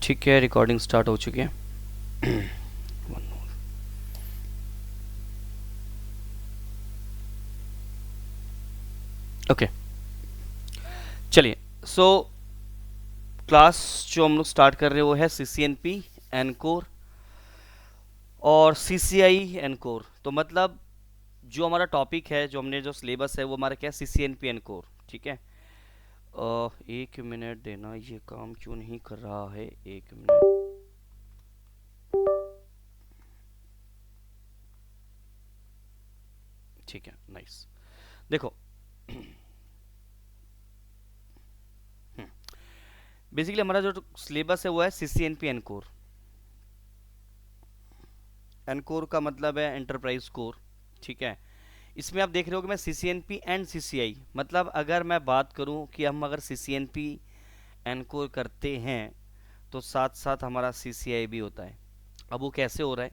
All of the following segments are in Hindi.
ठीक है, रिकॉर्डिंग स्टार्ट हो चुकी है। ओके, चलिए। सो क्लास जो हम लोग स्टार्ट कर रहे हैं वो है CCNP एनकोर और CCI एनकोर। तो मतलब जो हमारा टॉपिक है, जो हमने जो सिलेबस है वो हमारा क्या है, CCNP एनकोर। ठीक है। एक मिनट देना, ये काम क्यों नहीं कर रहा है, एक मिनट। ठीक है, नाइस। देखो, बेसिकली हमारा जो सिलेबस है वो है CCNP एनकोर। एनकोर का मतलब है एंटरप्राइज कोर। ठीक है। इसमें आप देख रहे हो कि मैं CCNP एंड CCI, मतलब अगर मैं बात करूं कि हम अगर CCNP एनकोर करते हैं तो साथ साथ हमारा CCI भी होता है। अब वो कैसे हो रहा है?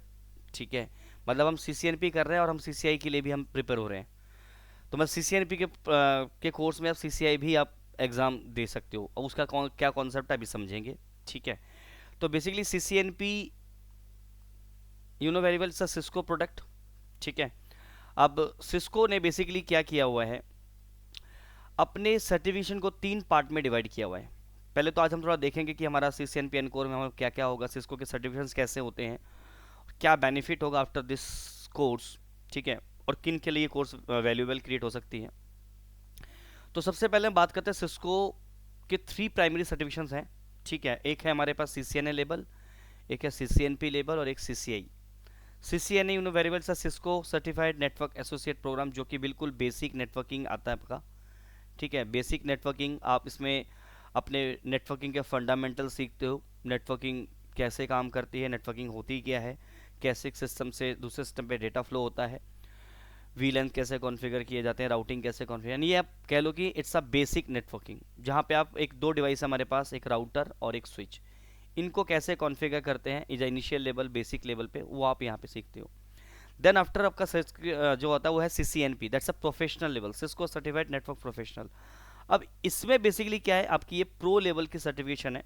ठीक है, मतलब हम CCNP कर रहे हैं और हम CCI के लिए भी हम प्रिपेयर हो रहे हैं। तो मैं CCNP के कोर्स में आप CCI भी आप एग्ज़ाम दे सकते हो, और उसका क्या कॉन्सेप्ट है अभी समझेंगे। ठीक है। तो basically CCNP, you know very well, Cisco product. ठीक है। अब सिस्को ने बेसिकली क्या किया हुआ है, अपने सर्टिफिकेशन को 3 पार्ट में डिवाइड किया हुआ है। पहले तो आज हम थोड़ा देखेंगे कि हमारा CCNP एनकोर में हमारा क्या क्या होगा, सिस्को के सर्टिफिकेशंस कैसे होते हैं, क्या बेनिफिट होगा आफ्टर दिस कोर्स। ठीक है। और किन के लिए ये कोर्स वैल्यूएबल क्रिएट हो सकती है। तो सबसे पहले हम बात करते हैं सिस्को के 3 प्राइमरी सर्टिफिकेशंस हैं। ठीक है। एक है हमारे पास CCNA लेवल, एक है CCNP लेवल और एक CCI। CCNA you know very well sir, Cisco certified network associate program, जो कि बिल्कुल बेसिक नेटवर्किंग आता है आपका। ठीक है। बेसिक नेटवर्किंग, आप इसमें अपने नेटवर्किंग के फंडामेंटल सीखते हो। नेटवर्किंग कैसे काम करती है, नेटवर्किंग होती क्या है, कैसे एक सिस्टम से दूसरे सिस्टम पे डेटा फ्लो होता है, वीलैन कैसे कॉन्फ़िगर किए जाते हैं, राउटिंग कैसे कॉन्फ़िगर, यानी ये आप कह लो कि इट्स अ बेसिक नेटवर्किंग, जहाँ पे आप एक दो डिवाइस हमारे पास, एक राउटर और एक स्विच, इनको कैसे कॉन्फ़िगर करते हैं is initial level, basic level पे, वो आप यहाँ पे सीखते हो। देन आफ्टर आपका जो होता है वो है CCNP, that's a professional level, Cisco certified network professional. अब इसमें बेसिकली क्या है, आपकी ये प्रो लेवल की सर्टिफिकेशन है।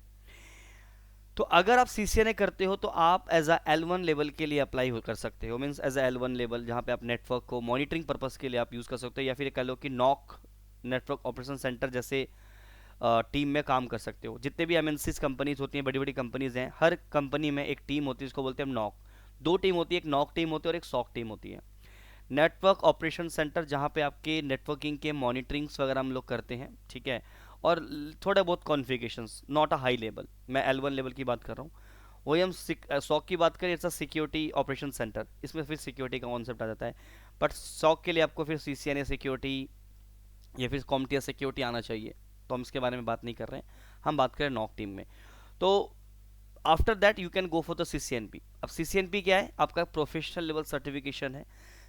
तो अगर आप CCNA करते हो तो आप एज अ L1 लेवल के लिए अप्लाई कर सकते हो, means as a L1 level, जहाँ पे आप नेटवर्क को मॉनिटरिंग पर्पस के लिए आप यूज़ कर सकते हो, या फिर कह लो कि नॉक नेटवर्क ऑपरेशन सेंटर जैसे टीम में काम कर सकते हो। जितने भी MNCs कंपनीज होती हैं, बड़ी बड़ी कंपनीज हैं, हर कंपनी में एक टीम होती है, इसको बोलते हैं नॉक। दो टीम होती है, एक नॉक टीम होती है और एक सॉक टीम होती है। नेटवर्क ऑपरेशन सेंटर, जहाँ पे आपके नेटवर्किंग के मॉनिटरिंग्स वगैरह हम लोग करते हैं। ठीक है। और थोड़े बहुत configurations, not a high level, मैं L1 लेवल की बात कर रहा हूँ। वही हम सॉक की बात करें, it's a security operation centre, इसमें फिर सिक्योरिटी का कॉन्सेप्ट आ जाता है। बट सॉक के लिए आपको फिर CCNA सिक्योरिटी या फिर कॉम्टिया सिक्योरिटी आना चाहिए, तो हम इसके बारे में बात नहीं कर रहे हैं, हम बात करें नॉक टीम में। तो after that you can go for the CCNP। अब CCNP क्या है, आपका प्रोफेशनल लेवल सर्टिफिकेशन है,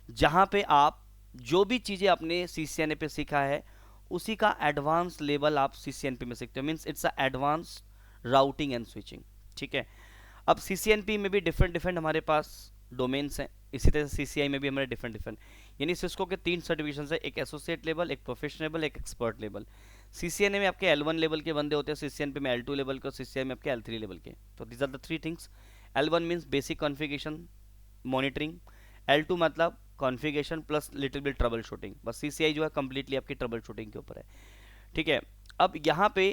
जहाँ पे आप जो भी चीज़ें आपने CCNA पे सीखा है उसी का एडवांस लेवल आप CCNP में सीखते हो, means it's a advance routing and switching. ठीक है। अब CCNP में भी डिफरेंट डिफरेंट हमारे पास डोमेन्स हैं, इसी तरह से CCI में भी हमारे डिफरेंट डिफरेंट, यानी सिस्को के 3 सर्टिफिकेशन है, एक एसोसिएट लेवल, एक प्रोफेशनल लेवल, एक एक्सपर्ट लेवल। CCNA में आपके L1 लेवल के बंदे होते हैं, CCNP में L2 लेवल के, और CCI में आपके L3 लेवल के। तो these are the 3 things. L1 means basic configuration monitoring, L2 मतलब configuration plus little bit troubleshooting, बस CCI जो है कम्प्लीटली आपकी ट्रबल शूटिंग के ऊपर है। ठीक है। अब यहाँ पे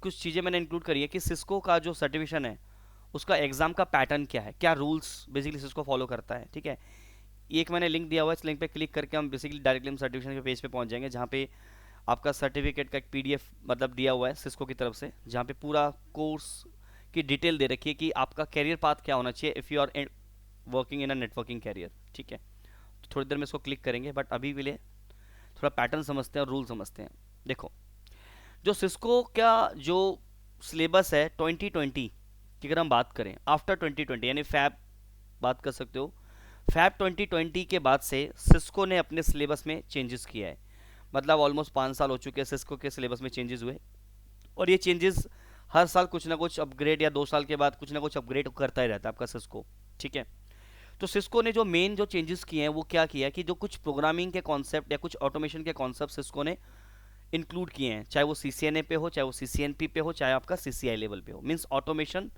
कुछ चीज़ें मैंने इंक्लूड करी है कि सिस्को का जो सर्टिफिकेशन है उसका एग्जाम का पैटर्न क्या है, क्या रूल्स बेसिकली सिस्को फॉलो करता है। ठीक है। एक मैंने लिंक दिया हुआ है, इस लिंक पे क्लिक करके हम बेसिकली डायरेक्टली हम सर्टिफिकेशन के पेज पे पहुंच जाएंगे, जहाँ पे आपका सर्टिफिकेट का एक PDF मतलब दिया हुआ है सिस्को की तरफ से, जहाँ पे पूरा कोर्स की डिटेल दे रखी है कि आपका कैरियर पाथ क्या होना चाहिए if you are working in a networking career. ठीक है। तो थोड़ी देर में इसको क्लिक करेंगे, बट अभी के लिए थोड़ा पैटर्न समझते हैं और रूल समझते हैं। देखो, जो सिस्को का जो सिलेबस है 2020 की अगर हम बात करें, आफ्टर 2020 यानी फैब बात कर सकते हो, फैब 2020 के बाद से सिस्को ने अपने सिलेबस में चेंजेस किया है। मतलब ऑलमोस्ट 5 साल हो चुके हैं सिस्को के सिलेबस में चेंजेस हुए, और ये चेंजेस हर साल कुछ ना कुछ अपग्रेड, या 2 साल के बाद कुछ ना कुछ अपग्रेड करता ही रहता है आपका सिस्को। ठीक है। तो सिस्को ने जो मेन जो चेंजेस किए हैं वो क्या किया है कि जो कुछ प्रोग्रामिंग के कॉन्सेप्ट या कुछ ऑटोमेशन के कॉन्सेप्ट सिस्को ने इंक्लूड किए हैं, चाहे वो CCNA पे हो, चाहे वो CCNP पे हो, चाहे आपका CCI लेवल पे हो, मीन्स ऑटोमेशन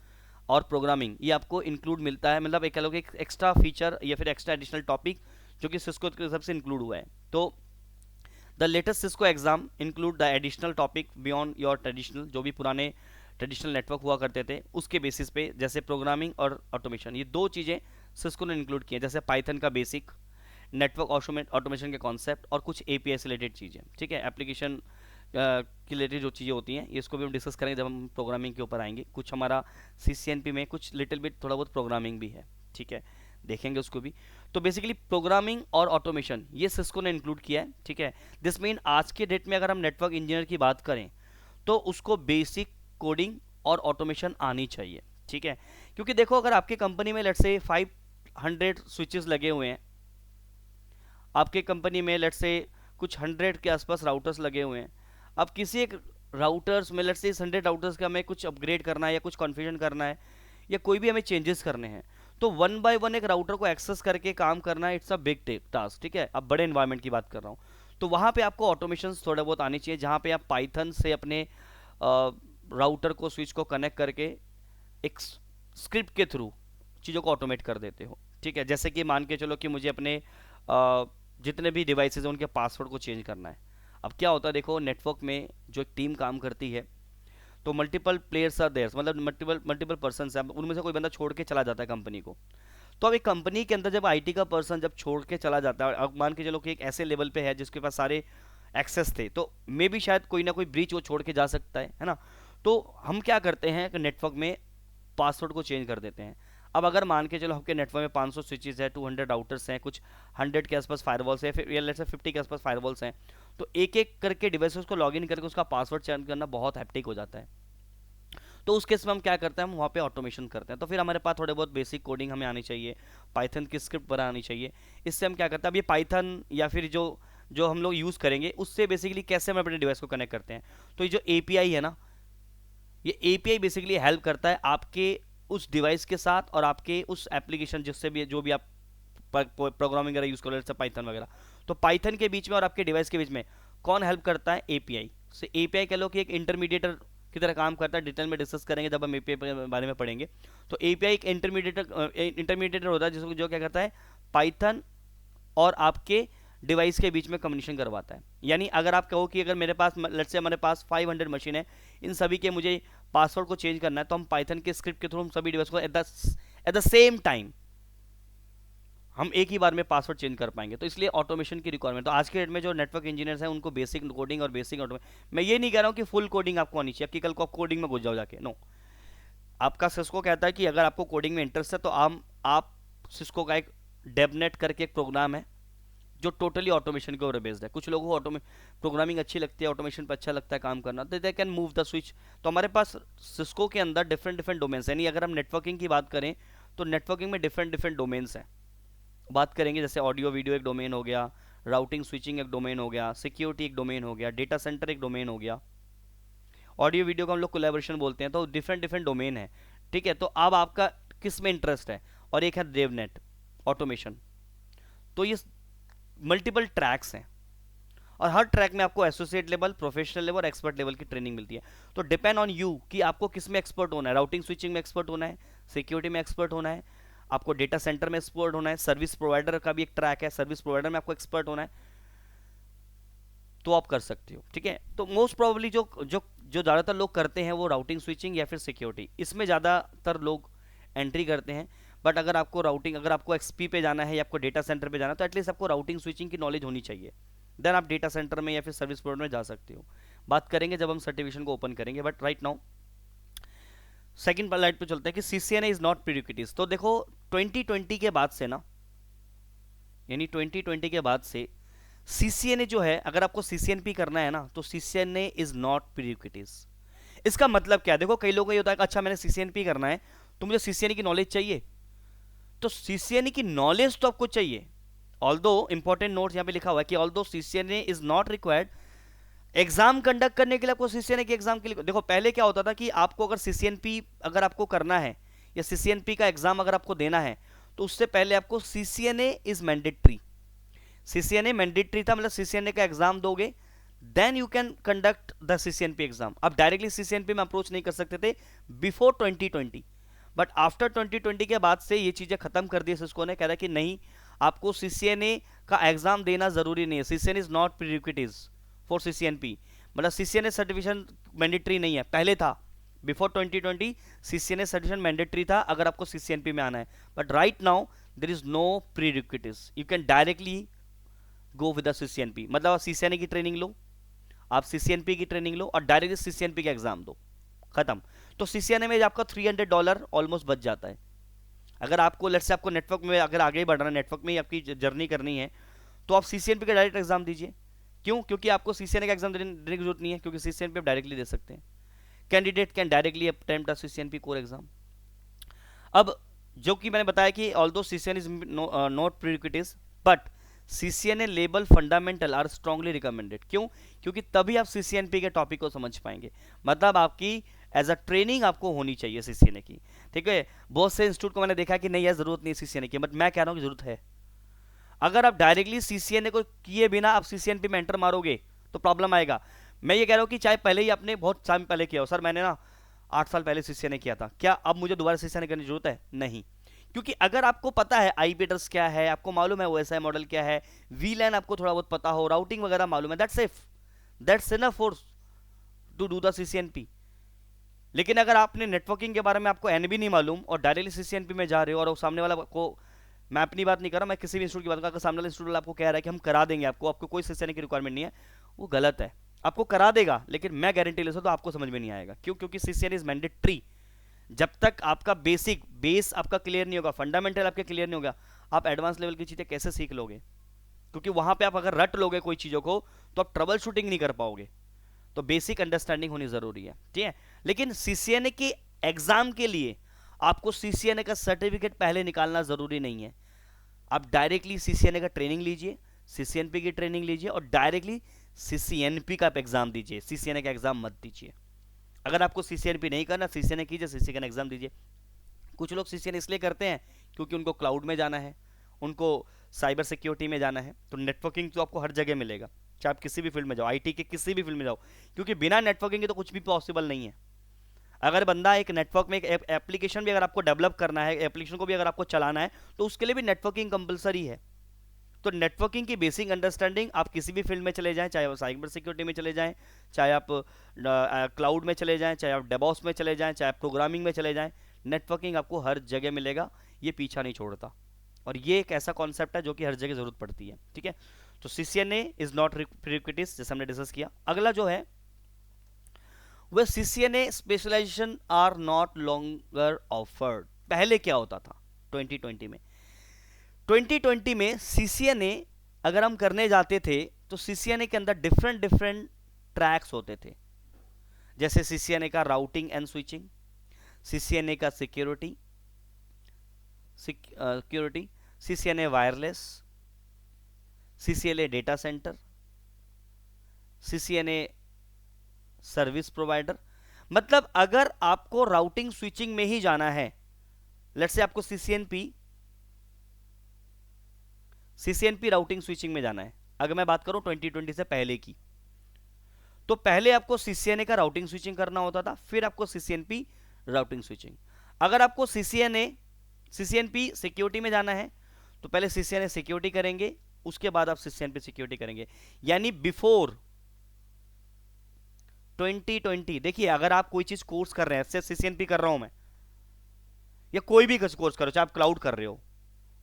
और प्रोग्रामिंग, ये आपको इंक्लूड मिलता है, मतलब एक कह लो कि एक एक्स्ट्रा फीचर या फिर एक्स्ट्रा एडिशनल टॉपिक जो कि सिस्को की तरफ से इंक्लूड हुआ है। तो the latest Cisco exam include the additional topic beyond your traditional, जो भी पुराने ट्रेडिशनल नेटवर्क हुआ करते थे उसके बेसिस पे, जैसे प्रोग्रामिंग और ऑटोमेशन, ये दो चीज़ें सिस्को ने इंक्लूड की हैं, जैसे पाइथन का बेसिक, नेटवर्क ऑटोमेशन के कॉन्सेप्ट और कुछ एपीआई से रिलेटेड चीज़ें, ठीक है, एप्लीकेशन की रिलेटेड जो चीज़ें होती हैं, इसको भी हम डिस्कस करेंगे जब हम प्रोग्रामिंग के ऊपर आएंगे। कुछ हमारा सीसीएनपी में कुछ लिटिल बिट थोड़ा बहुत प्रोग्रामिंग भी है, ठीक है, देखेंगे उसको भी। तो बेसिकली प्रोग्रामिंग और ऑटोमेशन ये सिस्को ने इंक्लूड किया है, ठीक है। दिस मीन आज के डेट में अगर हम नेटवर्क इंजीनियर की बात करें तो उसको बेसिक कोडिंग और ऑटोमेशन आनी चाहिए, ठीक है। क्योंकि देखो अगर आपकी कंपनी में लेट्स से 500 स्विचेस लगे हुए हैं, आपके कंपनी में लेट्स से कुछ 100 के आसपास राउटर्स लगे हुए हैं, अब किसी एक राउटर्स में लेट्स से इस 100 राउटर्स का हमें कुछ अपग्रेड करना है या कुछ कॉन्फ़िगर करना है या कोई भी हमें चेंजेस करने हैं, तो वन बाय वन एक राउटर को एक्सेस करके काम करना, इट्स अ बिग टास्क, ठीक है। अब बड़े एनवायरनमेंट की बात कर रहा हूँ, तो वहाँ पे आपको ऑटोमेशन थोड़े बहुत आनी चाहिए, जहाँ पे आप पाइथन से अपने राउटर को, स्विच को कनेक्ट करके एक स्क्रिप्ट के थ्रू चीज़ों को ऑटोमेट कर देते हो, ठीक है। जैसे कि मान के चलो कि मुझे अपने जितने भी डिवाइसेज हैं उनके पासवर्ड को चेंज करना है। अब क्या होता है, देखो नेटवर्क में जो एक टीम काम करती है तो मल्टीपल प्लेयर्स आर देयर, मतलब मल्टीपल पर्सन है, उनमें से कोई बंदा छोड़ के चला जाता है कंपनी को। तो अब एक कंपनी के अंदर जब आईटी का पर्सन जब छोड़ के चला जाता है, अब मान के चलो कि एक ऐसे लेवल पे है जिसके पास सारे एक्सेस थे, तो मे भी शायद कोई ना कोई ब्रीच वो छोड़ के जा सकता है ना। तो हम क्या करते हैं कि नेटवर्क में पासवर्ड को चेंज कर देते हैं। अब अगर मान के चलो आपके नेटवर्क में 500 स्विचेस है, 200 राउटर्स हैं, कुछ 100 के आसपास फायरवॉल्स है, फिर लेट्स से 50 के आसपास फायरवॉल्स हैं, तो एक एक करके डिवाइसेस को लॉगिन करके उसका पासवर्ड चेंज करना बहुत हैप्टिक हो जाता है। तो उस केस में हम क्या करते हैं, हम वहाँ पे ऑटोमेशन करते हैं। तो फिर हमारे पास थोड़े बहुत बेसिक कोडिंग हमें आनी चाहिए, पाइथन की स्क्रिप्ट बनानी चाहिए। इससे हम क्या करते हैं, अब ये पाइथन या फिर जो जो हम लोग यूज़ करेंगे उससे बेसिकली कैसे हम अपने डिवाइस को कनेक्ट करते हैं। तो ये जो एपीआई है ना, ये एपीआई बेसिकली हेल्प करता है आपके उस डिवाइस के साथ और आपके उस एप्लीकेशन जिससे भी जो भी आप प्रोग्रामिंग वगैरह यूज़ करो, जैसे पाइथन वगैरह, तो पाइथन के बीच में और आपके डिवाइस के बीच में कौन हेल्प करता है, एपीआई से। एपीआई कह लो कि एक इंटरमीडिएटर की तरह काम करता है, डिटेल में डिस्कस करेंगे जब हम एपीआई के बारे में पढ़ेंगे। तो एपीआई एक इंटरमीडिएटर होता है जिसको जो क्या करता है, पाइथन और आपके डिवाइस के बीच में कम्युनिकेशन करवाता है। यानी अगर आप कहो कि अगर मेरे पास लेट्स से हमारे पास 500 मशीन है, इन सभी के मुझे पासवर्ड को चेंज करना है, तो हम पाइथन के स्क्रिप्ट के थ्रू हम सभी डिवाइस को एट द सेम टाइम हम एक ही बार में पासवर्ड चेंज कर पाएंगे। तो इसलिए ऑटोमेशन की रिक्वायरमेंट, तो आज के डेट में जो नेटवर्क इंजीनियर्स हैं उनको बेसिक कोडिंग और बेसिक ऑटोमेशन, मैं ये नहीं कह रहा हूँ कि फुल कोडिंग आपको आनी चाहिए कि कल को आप कोडिंग में घुस जाओ जाके, नो। आपका सिस्को कहता है कि अगर आपको कोडिंग में इंटरेस्ट है तो आप सिस्को का एक डेवनेट करके एक प्रोग्राम है जो टोटली ऑटोमेशन के ऊपर बेस्ड है। कुछ लोगों को प्रोग्रामिंग अच्छी लगती है, ऑटोमेशन पर अच्छा लगता है काम करना, तो they can move the switch. तो हमारे पास सिस्को के अंदर डिफरेंट डिफरेंट डोमेन्स है। यानी अगर हम नेटवर्किंग की बात करें तो नेटवर्किंग में डिफरेंट डिफरेंट डोमेन्स हैं, बात करेंगे जैसे ऑडियो वीडियो एक डोमेन हो गया, राउटिंग स्विचिंग एक डोमेन हो गया, सिक्योरिटी एक डोमेन हो गया, डेटा सेंटर एक डोमेन हो गया, ऑडियो वीडियो को हम लोग कोलैबोरेशन बोलते हैं। तो डिफरेंट डिफरेंट डोमेन है, ठीक है। तो अब आपका किस में इंटरेस्ट है, और एक है डेवनेट ऑटोमेशन। तो ये मल्टीपल ट्रैक्स हैं और हर ट्रैक में आपको एसोसिएट लेवल, प्रोफेशनल लेवल और एक्सपर्ट लेवल की ट्रेनिंग मिलती है। तो डिपेंड ऑन यू कि आपको किस में एक्सपर्ट होना है, राउटिंग स्विचिंग में एक्सपर्ट होना है, सिक्योरिटी में एक्सपर्ट होना है, आपको डेटा सेंटर में एक्सपर्ट होना है, सर्विस प्रोवाइडर का भी एक ट्रैक है, सर्विस प्रोवाइडर में आपको एक्सपर्ट होना है, तो आप कर सकते हो, ठीक है। तो मोस्ट प्रोबेबली जो जो जो ज़्यादातर लोग करते हैं वो राउटिंग स्विचिंग या फिर सिक्योरिटी, इसमें ज़्यादातर लोग एंट्री करते हैं। बट अगर आपको राउटिंग, अगर आपको एक्सपी पे जाना है या आपको डेटा सेंटर पे जाना है, तो एटलीस्ट आपको राउटिंग स्विचिंग की नॉलेज होनी चाहिए, देन आप डेटा सेंटर में या फिर सर्विस प्रोवाइडर में जा सकते हो। बात करेंगे जब हम सर्टिफिकेशन को ओपन करेंगे, but right now second light पे चलते हैं कि सीसीएनए इज नॉट प्रीरिक्विजिट। तो देखो 2020 के बाद से ना, यानी 2020 के बाद से सीसीएनए जो है, अगर आपको सीसीएनपी करना है ना, तो सीसीएनए इज नॉट प्रीरिक्विजिट। इसका मतलब क्या है, देखो कई लोगों को ये होता है कि अच्छा मैंने सीसीएनपी करना है तो मुझे सीसीएनए की नॉलेज चाहिए। तो सीसीएनए की नॉलेज तो आपको चाहिए, ऑल्दो इंपॉर्टेंट नोट यहां पे लिखा हुआ है कि although CCNA is not required, exam conduct करने के लिए आपको सीसीएनए के एग्जाम के लिए, देखो पहले क्या होता था कि आपको अगर सीसीएनपी अगर आपको करना है या सीसीएनपी का एग्जाम अगर आपको देना है, तो उससे पहले आपको CCNA is mandatory, CCNA mandatory था, मतलब सीसीएनए का एग्जाम दोगे then you can conduct the CCNP exam. अब डायरेक्टली सीसीएनपी में अप्रोच नहीं कर सकते थे बिफोर 2020, बट आफ्टर 2020 के बाद से ये चीजें खत्म कर दी सिस्को ने, कह रहा है कि नहीं, आपको सीसीएनए का एग्जाम देना जरूरी नहीं है, CCNA is not prerequisite for CCNP, मतलब सीसीएनए सर्टिफिकेशन मैंडेटरी नहीं है, पहले था बिफोर 2020 सीसीएनए सर्टिफिकेशन मैंडेटरी था अगर आपको सीसीएनपी में आना है, but right now there is no prerequisite, you can directly go with the CCNP, मतलब आप सीसीएनए की ट्रेनिंग लो, आप सीसीएनपी की ट्रेनिंग लो और डायरेक्टली सीसीएनपी का एग्जाम दो, खत्म। तो सीसीएनए में आपका $300 ऑलमोस्ट बच जाता है। अगर आपको लेट्स से आपको नेटवर्क में अगर आगे बढ़ना है, नेटवर्क में ही आपकी जर्नी करनी है, तो आप सीसीएनपी का डायरेक्ट एग्जाम दीजिए। क्यों? क्योंकि आपको सीसीएनए का एग्जाम देने की जरूरत नहीं है, क्योंकि सीसीएनपी आप डायरेक्टली दे सकते हैं। Candidate can directly attempt the CCNP core exam. अब जो कि मैंने बताया कि although CCNA is not prerequisite but CCNA level fundamental are strongly recommended. क्यों? क्योंकि तभी आप सीसीएनपी के टॉपिक को समझ पाएंगे, मतलब आपकी एज अ ट्रेनिंग आपको होनी चाहिए सीसीएनए की, ठीक है। बहुत से इंस्टीट्यूट को मैंने देखा कि नहीं यार जरूरत नहीं सीसीएनए की, बट मैं कह रहा हूं कि जरूरत है। अगर आप डायरेक्टली सीसीएनए को किए बिना आप सीसीएनपी में एंटर मारोगे तो प्रॉब्लम आएगा। मैं ये कह रहा हूं कि चाहे पहले ही आपने बहुत टाइम पहले किया हो, सर मैंने ना 8 साल पहले सीसीएनए किया था, क्या अब मुझे दोबारा सीसीएनए करने की जरूरत है? नहीं, क्योंकि अगर आपको पता है आईपी एड्रेस क्या है, आपको मालूम है ओएसआई मॉडल क्या है, वीलैन आपको थोड़ा बहुत पता हो, राउटिंग वगैरह मालूम है, that's enough for to do the CCNP. लेकिन अगर आपने नेटवर्किंग के बारे में आपको एन भी नहीं मालूम और डायरेक्टली सीसीएनपी में जा रहे हो और सामने वाला को, मैं अपनी बात नहीं कर रहा, मैं किसी भी इंस्टीट्यूट की बात कर रहा हूं, सामने वाला इंस्टीट्यूट आपको कह रहा है कि हम करा देंगे आपको कोई सीसीएनए की रिक्वायरमेंट नहीं है, वो गलत है। आपको करा देगा लेकिन मैं गारंटी ले सकता हूं आपको समझ में नहीं आएगा। क्यों? क्योंकि सीसीएनए इज मैंडेटरी। जब तक आपका बेस आपका क्लियर नहीं होगा, फंडामेंटल आपके क्लियर नहीं होगा, आप एडवांस लेवल की चीजें कैसे सीख लोगे? क्योंकि वहां पे आप अगर रट लोगे कोई चीजों को तो आप ट्रबल शूटिंग नहीं कर पाओगे। तो बेसिक अंडरस्टैंडिंग होनी जरूरी है, ठीक है। लेकिन सीसीएनए के एग्जाम के लिए आपको सीसीएनए का सर्टिफिकेट पहले निकालना जरूरी नहीं है। आप डायरेक्टली सीसीएनए का ट्रेनिंग लीजिए, सीसीएनपी की ट्रेनिंग लीजिए और डायरेक्टली सीसीएनपी का एग्जाम दीजिए, सीसीएनए का एग्जाम मत दीजिए। अगर आपको सीसीएनपी नहीं करना, सीसीएनए कीजिए, सीसीएनए एग्जाम दीजिए। कुछ लोग सीसीएनए इसलिए करते हैं क्योंकि उनको क्लाउड में जाना है, उनको साइबर सिक्योरिटी में जाना है, तो नेटवर्किंग तो आपको हर जगह मिलेगा, चाहे आप किसी भी फील्ड में जाओ, आईटी के किसी भी फील्ड में जाओ, क्योंकि बिना नेटवर्किंग के तो कुछ भी पॉसिबल नहीं है। अगर बंदा एक नेटवर्क में एक एप्लीकेशन भी अगर आपको डेवलप करना है, एप्लीकेशन को भी अगर आपको चलाना है, तो उसके लिए भी नेटवर्किंग कंपलसरी है। तो नेटवर्किंग की बेसिक अंडरस्टैंडिंग आप किसी भी फील्ड में चले जाएं, चाहे आप साइबर सिक्योरिटी में चले जाएं, चाहे आप क्लाउड में चले जाएं, चाहे आप डेवऑप्स में चले जाएं, चाहे आप प्रोग्रामिंग में चले जाएं, नेटवर्किंग आपको हर जगह मिलेगा, ये पीछा नहीं छोड़ता। और ये एक ऐसा कॉन्सेप्ट है जो कि हर जगह जरूरत पड़ती है, ठीक है। तो सीसीएनए इज नॉट प्रीरिक्विजिट, जैसे हमने डिस्कस किया। अगला जो है वह CCNA specialization are not longer offered. पहले क्या होता था 2020 में? 2020 में सीसीएनए अगर हम करने जाते थे तो सीसीएनए के अंदर डिफरेंट ट्रैक्स होते थे, जैसे सीसीएनए का राउटिंग एंड स्विचिंग, सीसीएनए का security, CCNA wireless, CCNA data centre, CCNA service provider. मतलब अगर आपको राउटिंग स्विचिंग में ही जाना है, लेट्स से आपको सीसीएनपी राउटिंग स्विचिंग में जाना है, अगर मैं बात करूं 2020 से पहले की, तो पहले आपको सीसीएनए का राउटिंग स्विचिंग करना होता था, फिर आपको सीसीएनपी राउटिंग स्विचिंग। अगर आपको सीसीएनपी सिक्योरिटी में जाना है तो पहले सीसीएनए सिक्योरिटी करेंगे, उसके बाद आप सीसीएनपी सिक्योरिटी करेंगे। यानी बिफोर 2020, देखिए अगर आप कोई चीज कोर्स कर रहे हैं, जैसे सीसीएनपी कर रहा हूं मैं, या कोई भी कोर्स कर रहे हो, चाहे आप क्लाउड कर रहे हो,